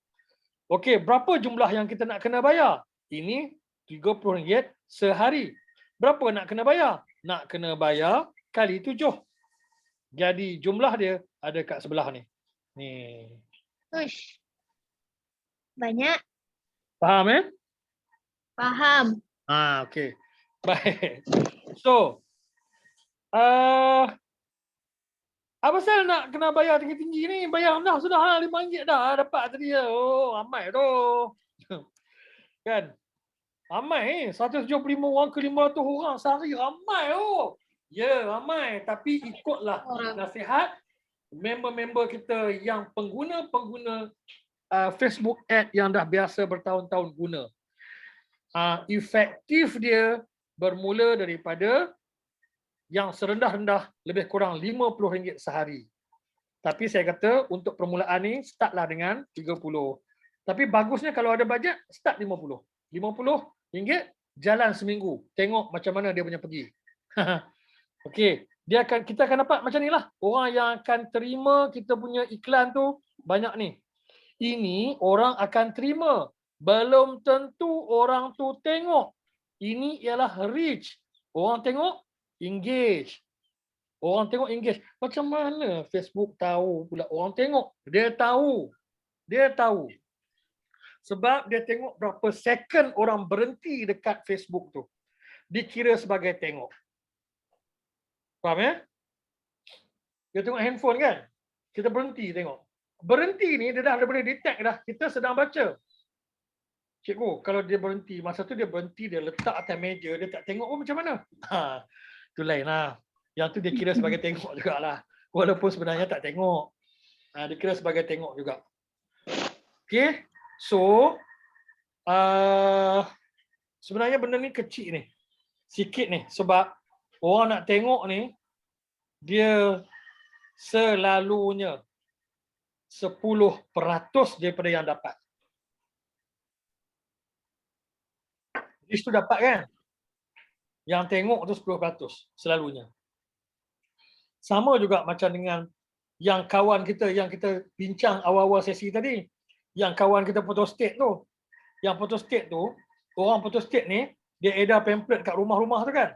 Speaker 1: Okey, berapa jumlah yang kita nak kena bayar? Ini RM30 sehari. Berapa nak kena bayar? Nak kena bayar kali 7. Jadi jumlah dia ada kat sebelah ni. Ni.
Speaker 2: Uish. Banyak.
Speaker 1: Faham
Speaker 2: Faham.
Speaker 1: Okey. Baik. So, apa pasal nak kena bayar tinggi-tinggi ni? Bayar dah sudah RM5 dah dapat tadi. Oh, ramai tu. Kan? Ramai 175 orang ke 500 orang sehari. Ramai oh. Ya, ramai. Tapi ikutlah nasihat member-member kita yang pengguna-pengguna Facebook ad yang dah biasa bertahun-tahun guna. Efektif dia bermula daripada yang serendah-rendah lebih kurang RM50 sehari. Tapi saya kata untuk permulaan ni startlah dengan 30. Tapi bagusnya kalau ada bajet start 50. RM50 jalan seminggu. Tengok macam mana dia punya pergi. Okey, kita akan dapat macam nilah. Orang yang akan terima kita punya iklan tu banyak ni. Ini orang akan terima. Belum tentu orang tu tengok. Ini ialah reach. Orang tengok, engage. Orang tengok engage. Macam mana Facebook tahu pula orang tengok? Dia tahu. Dia tahu. Sebab dia tengok berapa second orang berhenti dekat Facebook tu. Dikira sebagai tengok. Faham ya? Dia tengok handphone kan? Kita berhenti tengok. Berhenti ni dia dah boleh detect dah. Kita sedang baca. Cikgu, kalau dia berhenti, masa tu dia berhenti, dia letak atas meja, dia tak tengok pun macam mana? Tu lain lah. Yang tu dia kira sebagai tengok jugalah. Walaupun sebenarnya tak tengok. Dia kira sebagai tengok juga. Okay. So, sebenarnya benda ni kecil ni. Sikit ni. Sebab orang nak tengok ni, dia selalunya 10% daripada yang dapat. Di situ dapat kan? Yang tengok tu 10% selalunya. Sama juga macam dengan yang kawan kita yang kita bincang awal-awal sesi tadi. Yang kawan kita photostat tu. Yang photostat tu, orang photostat ni, dia edar pamphlet kat rumah-rumah tu kan.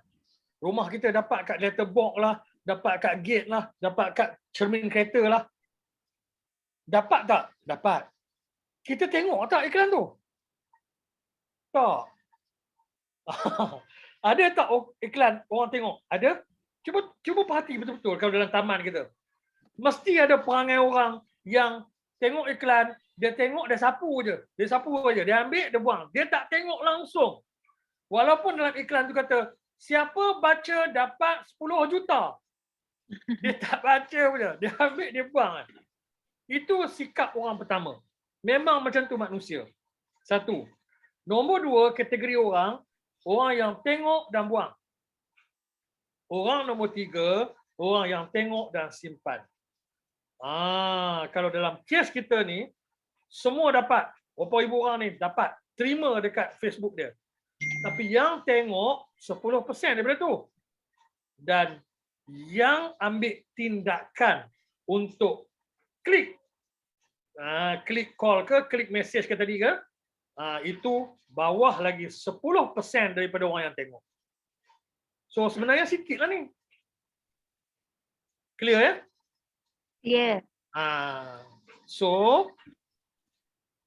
Speaker 1: Rumah kita dapat kat letterbox lah, dapat kat gate lah, dapat kat cermin kereta lah. Dapat tak? Dapat. Kita tengok tak iklan tu? Tak. Ada tak iklan orang tengok? Ada? Cuba perhati betul-betul kalau dalam taman kita. Mesti ada perangai orang yang tengok iklan, dia tengok, dia sapu je. Dia sapu je. Dia ambil, dia buang. Dia tak tengok langsung. Walaupun dalam iklan tu kata, siapa baca dapat 10 juta. Dia tak baca punya. Dia ambil, dia buang. Itu sikap orang pertama. Memang macam tu manusia. Satu. Nombor dua, kategori orang yang tengok dan buang. Orang nombor tiga, orang yang tengok dan simpan. Kalau dalam kes kita ni, semua dapat. Berapa ribu orang ni dapat. Terima dekat Facebook dia. Tapi yang tengok 10% daripada tu. Dan yang ambil tindakan untuk klik. Klik call ke, klik message ke tadi ke. Itu bawah lagi 10% daripada orang yang tengok. So sebenarnya sikit lah ni. Clear ya?
Speaker 2: Ya.
Speaker 1: So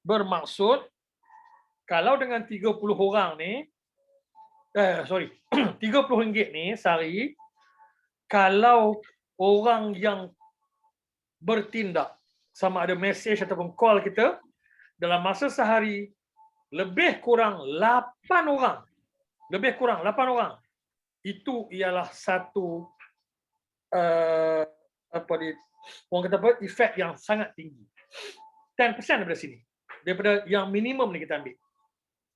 Speaker 1: bermaksud kalau dengan 30 orang ni, 30 ringgit ni sehari, kalau orang yang bertindak sama ada message ataupun call kita dalam masa sehari lebih kurang 8 orang. Lebih kurang 8 orang. Itu ialah satu orang kata apa, efek yang sangat tinggi. 10% daripada sini. Daripada yang minimum ni kita ambil.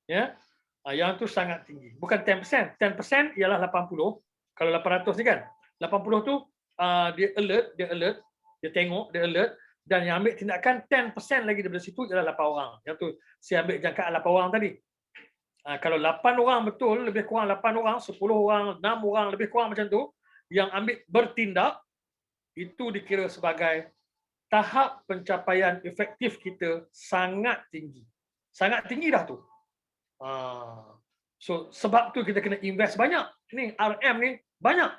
Speaker 1: Ya. Yang tu sangat tinggi. Bukan 10%. 10% ialah 80. Kalau 800 ni kan. 80 tu dia alert, dia tengok, dia alert. Dan yang ambil tindakan 10% lagi daripada situ ialah 8 orang. Yang tu saya ambil jangkaan 8 orang tadi. Kalau 8 orang betul, lebih kurang 8 orang, 10 orang, 6 orang, lebih kurang macam tu, yang ambil bertindak, itu dikira sebagai tahap pencapaian efektif kita sangat tinggi. Sangat tinggi dah tu. So sebab tu kita kena invest banyak. Ni RM ni banyak.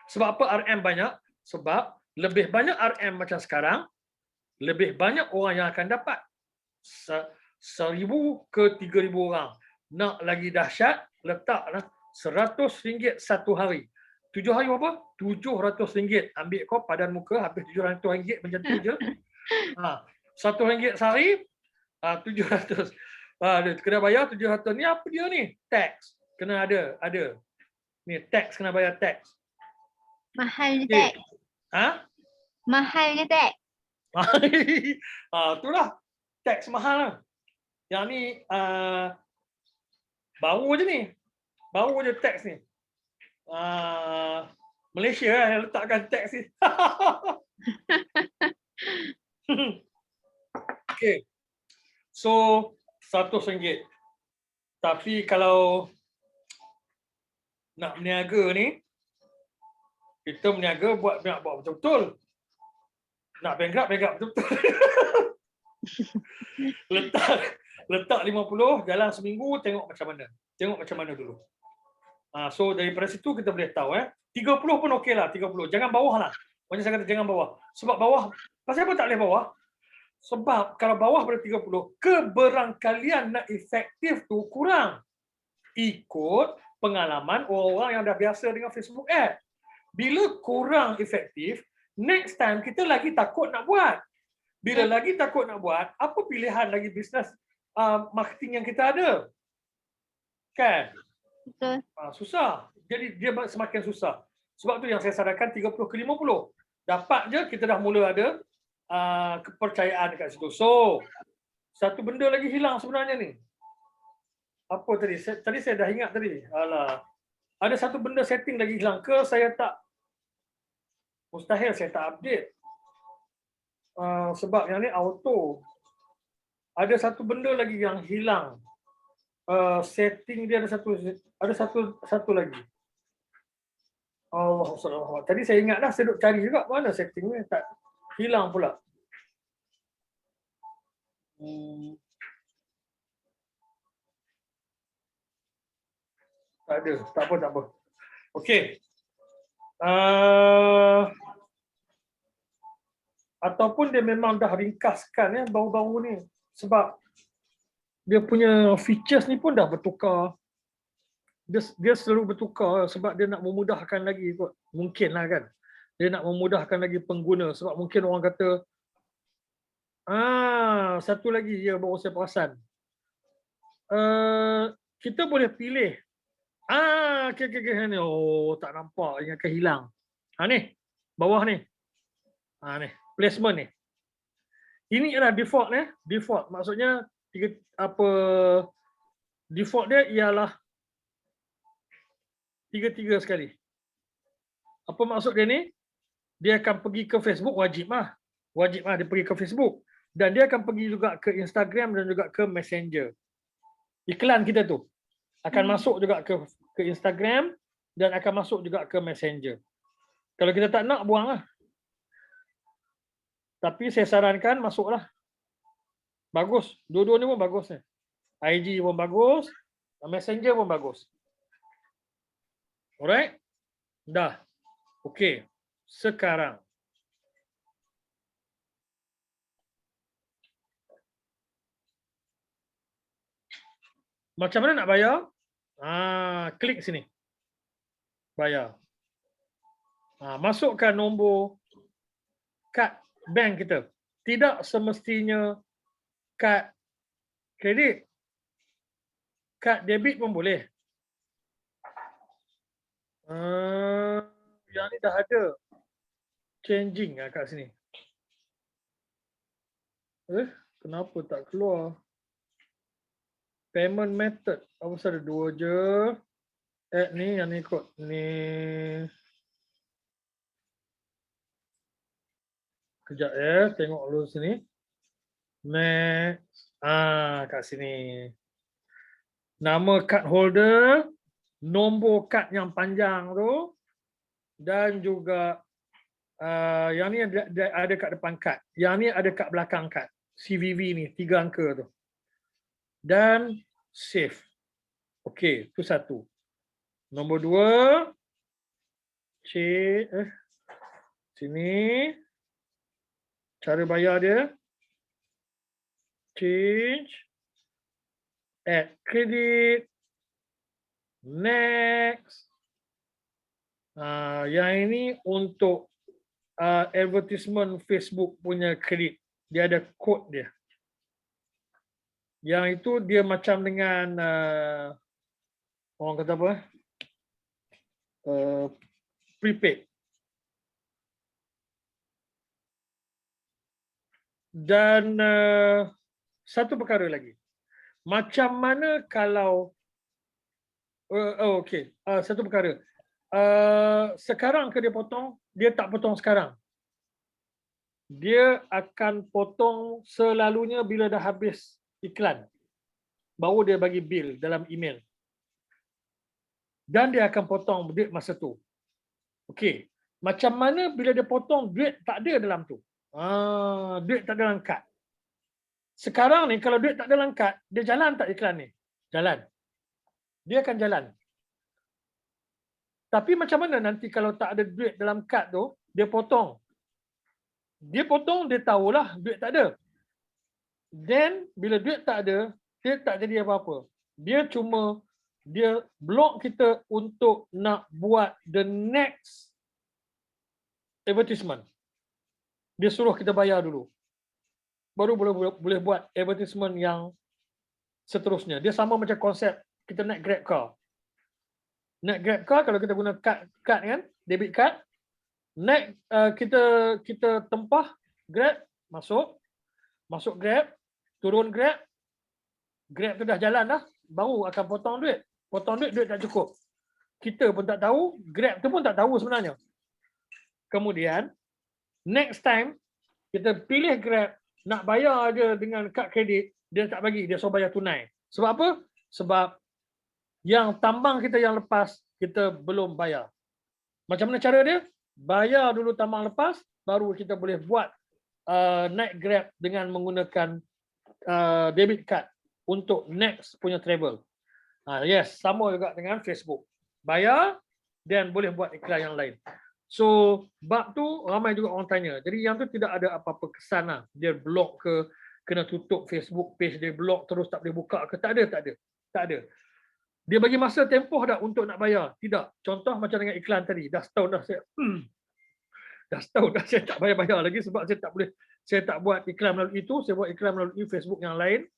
Speaker 1: Sebab apa RM banyak? Sebab lebih banyak RM macam sekarang, lebih banyak orang yang akan dapat. 1,000 ke 3,000 orang. Nak lagi dahsyat, letaklah RM100 satu hari. 7 hari berapa? RM700. Ambil kau padan muka, habis RM700 macam tu je. RM1 sehari, 700. Kena bayar 700. Ni apa dia ni? Tax. Kena ada. Ni tax, kena bayar tax.
Speaker 2: Mahal je tax. Mahal je tax.
Speaker 1: Itulah. Tax mahal lah. Yang ni baru je ni. Baru je tax ni. Malaysia lah yang letakkan tax ni. Okay. So, RM100. Tapi kalau nak berniaga ni, kita berniaga buat betul-betul. Nak bankrupt betul-betul. letak 50, jalan seminggu, tengok macam mana. Tengok macam mana dulu. So daripada situ kita boleh tahu 30 pun okey lah, 30. Jangan bawah lah. Macam saya kata jangan bawah. Sebab bawah, pasal apa tak boleh bawah? Sebab kalau bawah pada 30, keberangkalian nak efektif tu kurang. Ikut pengalaman orang-orang yang dah biasa dengan Facebook Ad. Bila kurang efektif, next time kita lagi takut nak buat. Bila lagi takut nak buat, apa pilihan lagi bisnes marketing yang kita ada? Kan?
Speaker 2: Betul.
Speaker 1: Susah. Jadi dia semakin susah. Sebab tu yang saya sarankan 30 ke 50. Dapat je kita dah mula ada kepercayaan dekat situ. So, satu benda lagi hilang sebenarnya ni. Apa tadi? Tadi saya dah ingat tadi. Alah. Ada satu benda setting lagi hilang ke saya tak, mustahil saya tak update. Sebab yang ni auto. Ada satu benda lagi yang hilang. Setting dia ada satu lagi. Allah. Tadi saya ingat dah, saya duk cari juga mana setting ni, tak hilang pula. Tak ada, tak apa. Okey. Ataupun dia memang dah ringkaskan baru-baru ni. Sebab dia punya features ni pun dah bertukar. Dia selalu bertukar sebab dia nak memudahkan lagi kot. Mungkin lah kan. Dia nak memudahkan lagi pengguna. Sebab mungkin orang kata, satu lagi ya baru saya perasan. Kita boleh pilih. Okay. Oh, tak nampak. Ingatkan hilang. Ni. Bawah ni. Ni. Placement ni. Ini adalah default Default. Maksudnya, default dia ialah 3 sekali. Apa maksud dia ni? Dia akan pergi ke Facebook, wajib lah dia pergi ke Facebook. Dan dia akan pergi juga ke Instagram dan juga ke Messenger. Iklan kita tu akan masuk juga ke Instagram dan akan masuk juga ke Messenger. Kalau kita tak nak, buang lah. Tapi saya sarankan masuklah. Bagus. Dua-dua ni pun bagus ni. IG pun bagus, Messenger pun bagus. Alright? Dah. Okey. Sekarang. Macam mana nak bayar? Klik sini. Bayar. Masukkan nombor kad bank kita. Tidak semestinya kad kredit. Kad debit pun boleh. Yang ni dah ada. Changing kat sini. Kenapa tak keluar? Payment method. Apa ada 2 je. Add ni, yang ni kot. Ni. Kejap tengok dulu sini. Next. Kat sini. Nama card holder. Nombor kad yang panjang tu. Dan juga yang ni ada kat depan kad. Yang ni ada kat belakang kad. CVV ni 3 angka tu. Dan save. Okey, tu satu. Nombor 2. Sini. Cara bayar dia. Change. Add credit. Next. Yang ini untuk advertisement Facebook punya kredit. Dia ada kod dia. Yang itu dia macam dengan orang kata apa? Prepaid. Dan satu perkara lagi. Macam mana kalau okey, satu perkara. Sekarang ke dia potong? Dia tak potong sekarang. Dia akan potong selalunya bila dah habis iklan. Baru dia bagi bil dalam email. Dan dia akan potong duit masa tu. Okey. Macam mana bila dia potong duit tak ada dalam tu? Duit tak ada dalam kad. Sekarang ni kalau duit tak ada dalam kad, dia jalan tak iklan ni? Jalan. Dia akan jalan. Tapi macam mana nanti kalau tak ada duit dalam kad tu, dia potong. Dia potong, dia tahulah duit tak ada. Then bila duit tak ada, dia tak jadi apa-apa. Dia block kita untuk nak buat the next advertisement. Dia suruh kita bayar dulu. Baru boleh buat advertisement yang seterusnya. Dia sama macam konsep kita naik Grab car. Naik Grab car kalau kita guna kad kan, debit card, naik kita tempah Grab, masuk Grab, turun Grab tu dah jalan dah, baru akan potong duit. Potong duit tak cukup. Kita pun tak tahu, Grab tu pun tak tahu sebenarnya. Kemudian next time kita pilih Grab nak bayar aja dengan kad kredit, dia tak bagi, dia suruh bayar tunai. Sebab apa? Sebab yang tambang kita yang lepas kita belum bayar. Macam mana cara dia? Bayar dulu tambang lepas, baru kita boleh buat naik Grab dengan menggunakan debit card untuk next punya travel. Yes, sama juga dengan Facebook. Bayar dan boleh buat iklan yang lain. So, bab tu ramai juga orang tanya. Jadi yang tu tidak ada apa-apa kesan lah. Dia block ke, kena tutup Facebook page, dia block terus tak boleh buka ke. Tak ada. Dia bagi masa tempoh dah untuk nak bayar. Tidak. Contoh macam dengan iklan tadi. Dah setahun dah saya tak bayar lagi sebab saya tak buat iklan melalui itu, saya buat iklan melalui Facebook yang lain.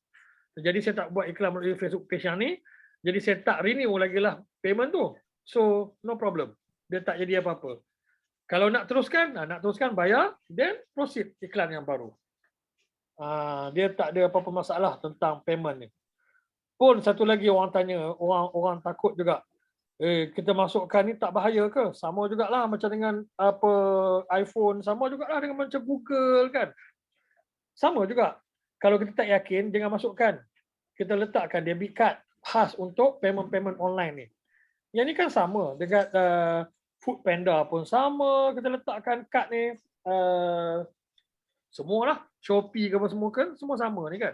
Speaker 1: Jadi saya tak buat iklan melalui Facebook page yang ni. Jadi saya tak renew lagi lah payment tu. So no problem. Dia tak jadi apa-apa. Kalau nak teruskan bayar, then proceed iklan yang baru. Dia tak ada apa-apa masalah tentang payment ni. Pun satu lagi orang tanya, orang takut juga. Kita masukkan ni tak bahaya ke? Sama jugalah macam dengan apa iPhone, sama jugalah dengan macam Google kan. Sama juga. Kalau kita tak yakin, jangan masukkan. Kita letakkan debit card khas untuk payment online ni. Yang ni kan sama dekat Foodpanda pun sama, kita letakkan kad ni semualah, Shopee ke apa semua kan, semua sama ni kan.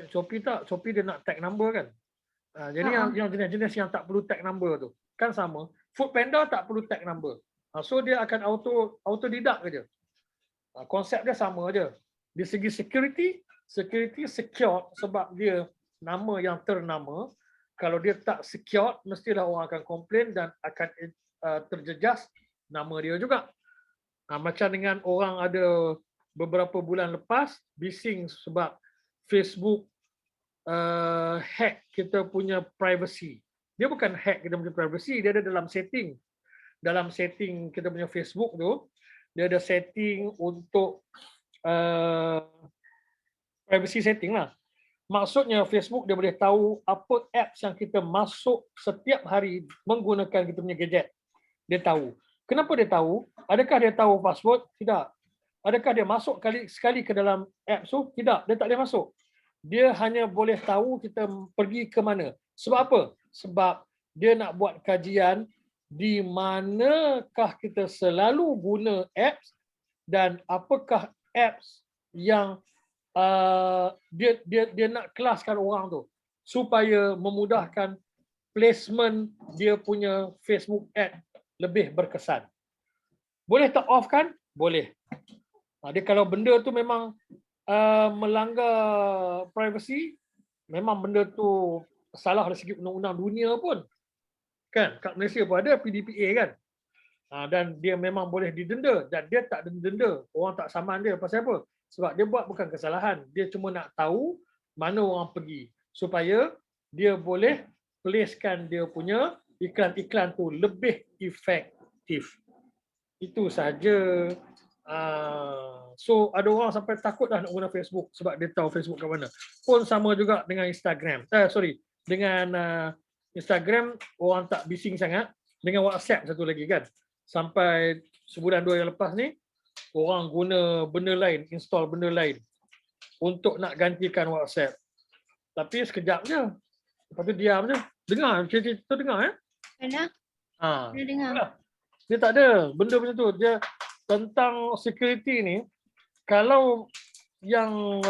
Speaker 1: Shopee dia nak tag number kan. Jadi yang jenis-jenis yang tak perlu tag number tu kan sama. Foodpanda tak perlu tag number. So dia akan auto deduct je. Konsep dia sama je. Di segi security secure sebab dia nama yang ternama. Kalau dia tak secure, mestilah orang akan komplain dan akan terjejas nama dia juga. Macam dengan orang ada beberapa bulan lepas bising sebab Facebook hack kita punya privacy. Dia bukan hack kita punya privacy, dia ada dalam setting. Dalam setting kita punya Facebook tu, dia ada setting untuk privacy setting lah. Maksudnya Facebook dia boleh tahu apa apps yang kita masuk setiap hari menggunakan kita punya gadget. Dia tahu. Kenapa dia tahu? Adakah dia tahu password? Tidak. Adakah dia masuk sekali ke dalam apps tu? Tidak. Dia tak boleh masuk. Dia hanya boleh tahu kita pergi ke mana. Sebab apa? Sebab dia nak buat kajian di manakah kita selalu guna apps dan apakah apps yang dia nak kelaskan orang tu supaya memudahkan placement dia punya Facebook ad lebih berkesan. Boleh tak off kan? Boleh. Dia kalau benda tu memang melanggar privacy, memang benda tu salah dari segi undang-undang dunia pun. Kan? Kat Malaysia pun ada PDPA kan? Dan dia memang boleh didenda dan dia tak denda. Orang tak saman dia pasal apa? Sebab dia buat bukan kesalahan. Dia cuma nak tahu mana orang pergi supaya dia boleh placekan dia punya iklan-iklan tu lebih efektif. Itu saja. So ada orang sampai takut dah nak guna Facebook sebab dia tahu Facebook kat mana. Pun sama juga dengan Instagram. Dengan Instagram orang tak bising sangat. Dengan WhatsApp satu lagi kan. Sampai sebulan 2 yang lepas ni orang guna benda lain, install benda lain untuk nak gantikan WhatsApp. Tapi sekejap je. Lepas tu diam je. Dengar cerita tu dengar
Speaker 2: Dengar. Dia dengar.
Speaker 1: Dia tak ada benda macam tu. Dia tentang security ni, kalau yang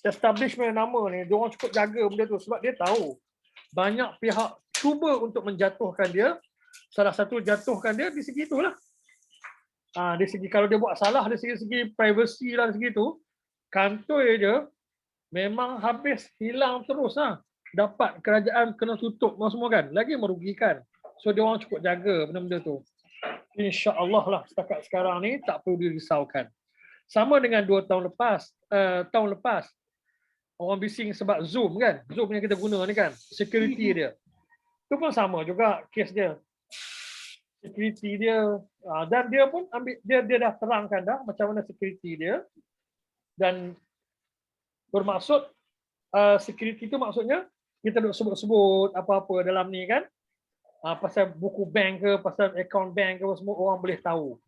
Speaker 1: establishment nama ni, dia orang cukup jaga benda tu sebab dia tahu banyak pihak cuba untuk menjatuhkan dia. Salah satu jatuhkan dia di segi itulah. Di segi kalau dia buat salah dari segi privacy lah segi tu, kantoi dia memang habis, hilang terus lah. Dapat kerajaan kena tutup semua kan, lagi merugikan. So dia orang cukup jaga benda-benda tu. InsyaAllah lah setakat sekarang ni tak perlu dirisaukan. Sama dengan 2 tahun lepas, orang bising sebab Zoom kan, Zoom yang kita guna ni kan, security dia. Itu pun sama juga kes dia. Security dia, dan dia pun ambil, dia dah terangkan dah macam mana security dia. Dan bermaksud, security itu maksudnya, kita duk sebut-sebut apa-apa dalam ni kan, pasal buku bank ke, pasal account bank ke, semua orang boleh tahu.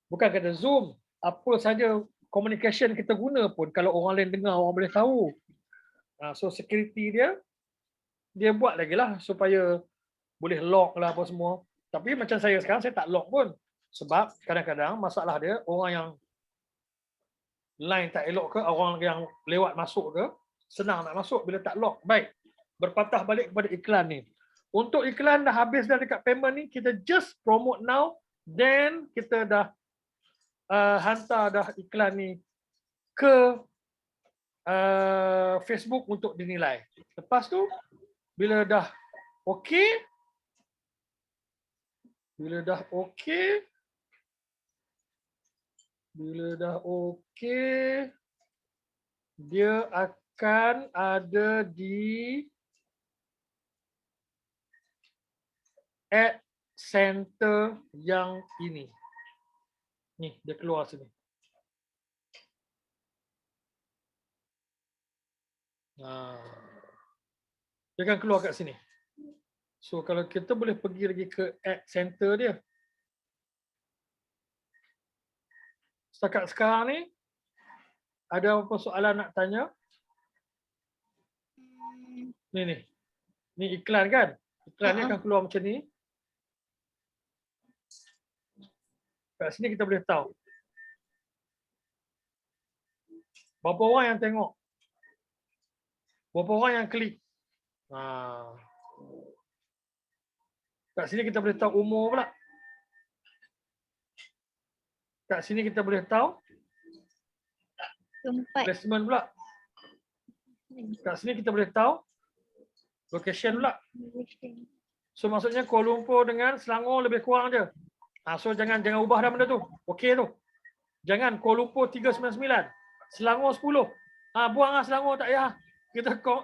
Speaker 1: Bukan kata Zoom, apa saja communication kita guna pun, kalau orang lain dengar, orang boleh tahu. So security dia buat lagi lah supaya boleh lock lah apa semua. Tapi macam saya sekarang, saya tak lock pun. Sebab kadang-kadang masalah dia, orang yang line tak elok ke, orang yang lewat masuk ke, senang nak masuk bila tak lock. Baik, berpatah balik kepada iklan ni. Untuk iklan dah habis dah dekat payment ni, kita just promote now, then kita dah hantar dah iklan ni ke Facebook untuk dinilai. Lepas tu, bila dah okey, bila dah okey, dia akan ada di ad center yang ini. Ni, dia keluar sini. Dia akan keluar kat sini. So kalau kita boleh pergi lagi ke ad center dia. Setakat sekarang ni, ada apa soalan nak tanya? Ni. Ni iklan kan? Iklan ni akan keluar macam ni. Kat sini kita boleh tahu. Berapa orang yang tengok? Berapa orang yang klik? Kat sini kita boleh tahu umur pula. Kat sini kita boleh tahu
Speaker 2: tempat.
Speaker 1: placement pula. Kat sini kita boleh tahu location pula. So maksudnya Kuala Lumpur dengan Selangor lebih kurang je. So jangan ubah dah benda tu. Okey tu. Jangan Kuala Lumpur 399, Selangor 10. Buang lah Selangor, tak payah.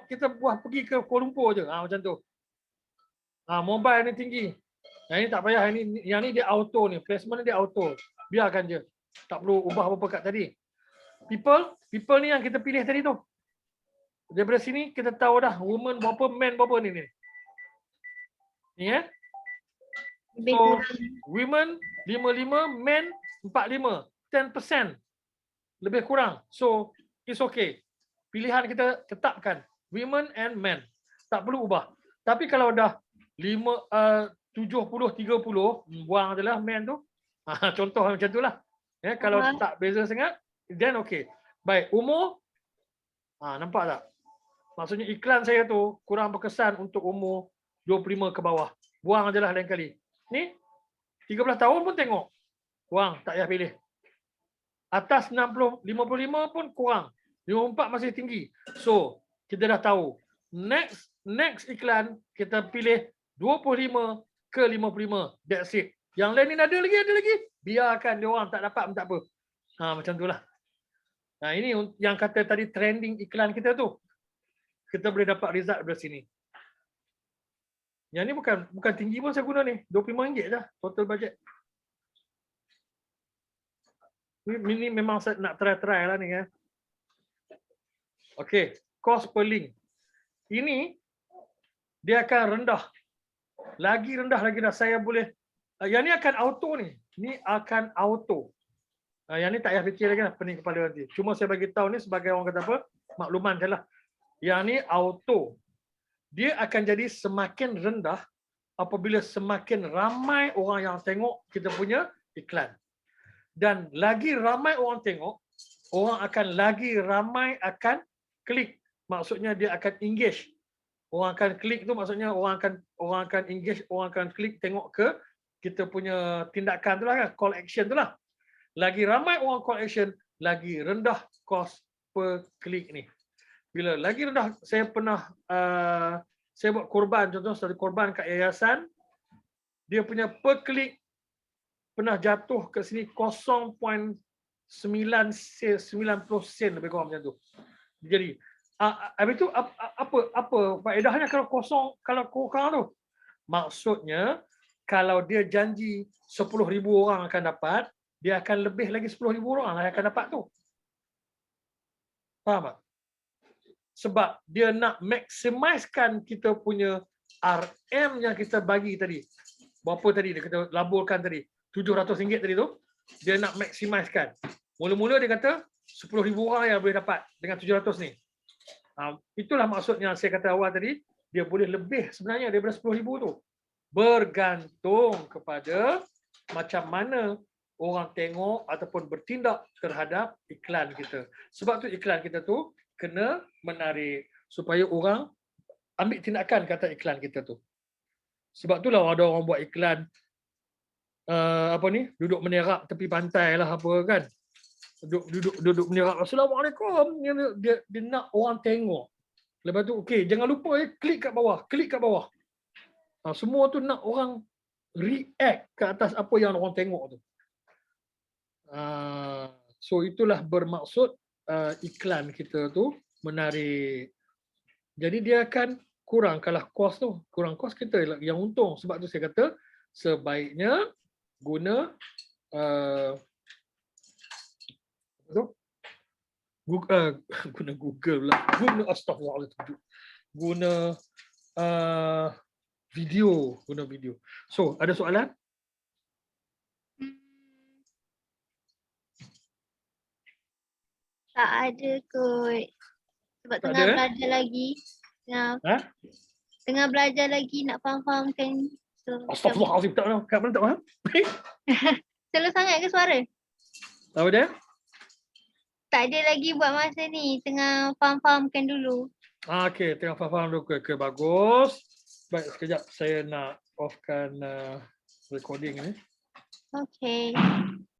Speaker 1: Kita buat pergi ke Kuala Lumpur je. Macam tu. Mobile ni tinggi. Yang ni tak payah, yang ni dia auto ni. Placement ni dia auto. Biarkan je. Tak perlu ubah apa-apa kat tadi. People ni yang kita pilih tadi tu. Daripada sini kita tahu dah woman berapa, man berapa ni. Ni So, women 55, men 45, 10% lebih kurang. So, it's okay. Pilihan kita tetapkan women and men. Tak perlu ubah. Tapi kalau dah 70-30, buang je lah men tu. Contoh macam tu lah. Kalau tak beza sangat, then okay. Baik, umur. Nampak tak? Maksudnya iklan saya tu kurang berkesan untuk umur 25 ke bawah. Buang je lah lain kali. Ni 13 tahun pun tengok. Kurang, tak payah pilih. Atas 60, 55 pun kurang. 54 masih tinggi. So, kita dah tahu. Next iklan kita pilih 25 ke 55. That's it. Yang lain ni ada lagi. Biarkan dia orang tak dapat pun tak apa. Macam itulah. Ini yang kata tadi trending iklan kita tu. Kita boleh dapat result dari sini. Yang ni bukan tinggi pun saya guna ni. RM25 je total budget. Ini memang saya nak try lah ni kan. Okey, cost per link. Ini dia akan rendah. Lagi rendah lagi dah saya boleh. Yang ni akan auto ni. Ni akan auto. Yang ni tak payah fikir lagi lah pening kepala nanti. Cuma saya bagi tahu ni sebagai orang kata apa? Makluman je lah. Yang ni auto. Dia akan jadi semakin rendah apabila semakin ramai orang yang tengok kita punya iklan. Dan lagi ramai orang tengok, orang akan lagi ramai akan klik. Maksudnya dia akan engage. Orang akan klik tu maksudnya orang akan engage, orang akan klik tengok ke kita punya tindakan tu lah kan, call action tu lah. Lagi ramai orang call action, lagi rendah kos per klik ni. Bila lagi rendah, saya pernah saya buat korban, contoh satu korban kat yayasan, dia punya per klik pernah jatuh ke sini 0.9 sen, 90 sen lebih kurang macam tu. Jadi habis tu apa faedahnya kalau kosong, kalau kurang tu? Maksudnya kalau dia janji 10,000 orang akan dapat, dia akan lebih lagi 10,000 orang lah yang akan dapat tu. Faham tak? Sebab dia nak maksimiskan kita punya RM yang kita bagi tadi. Berapa tadi dia kata laburkan tadi? RM700 tadi tu. Dia nak maksimiskan. Mula-mula dia kata 10,000 orang yang boleh dapat dengan 700 ni. Itulah maksudnya saya kata awal tadi. Dia boleh lebih sebenarnya daripada 10,000 tu. Bergantung kepada macam mana orang tengok ataupun bertindak terhadap iklan kita. Sebab tu iklan kita tu kena menarik supaya orang ambil tindakan kata iklan kita tu. Sebab itulah ada orang buat iklan duduk menerak tepi pantai lah apa kan. Duduk menerak Assalamualaikum. Dia nak orang tengok. Lepas tu okey, jangan lupa klik kat bawah. Semua tu nak orang react ke atas apa yang orang tengok tu. So itulah bermaksud iklan kita tu menarik. Jadi dia akan kurang kalah kos tu. Kurang kos kita yang untung. Sebab tu saya kata sebaiknya guna guna Google lah. Guna astagfirullahaladzim. Guna video. So ada soalan?
Speaker 2: Tak ada kot. Sebab
Speaker 1: Tak
Speaker 2: tengah
Speaker 1: ada,
Speaker 2: belajar lagi. Tengah belajar lagi nak faham-fahamkan. So,
Speaker 1: Astagfirullahaladzim. Tak tahu. Kat mana tak faham?
Speaker 2: slow sangat ke suara?
Speaker 1: Tahu dia?
Speaker 2: Tak ada lagi buat masa ni. Tengah faham-fahamkan dulu.
Speaker 1: Okey, tengah faham dulu ke bagus. Baik, sekejap saya nak offkan recording ni.
Speaker 2: Okay.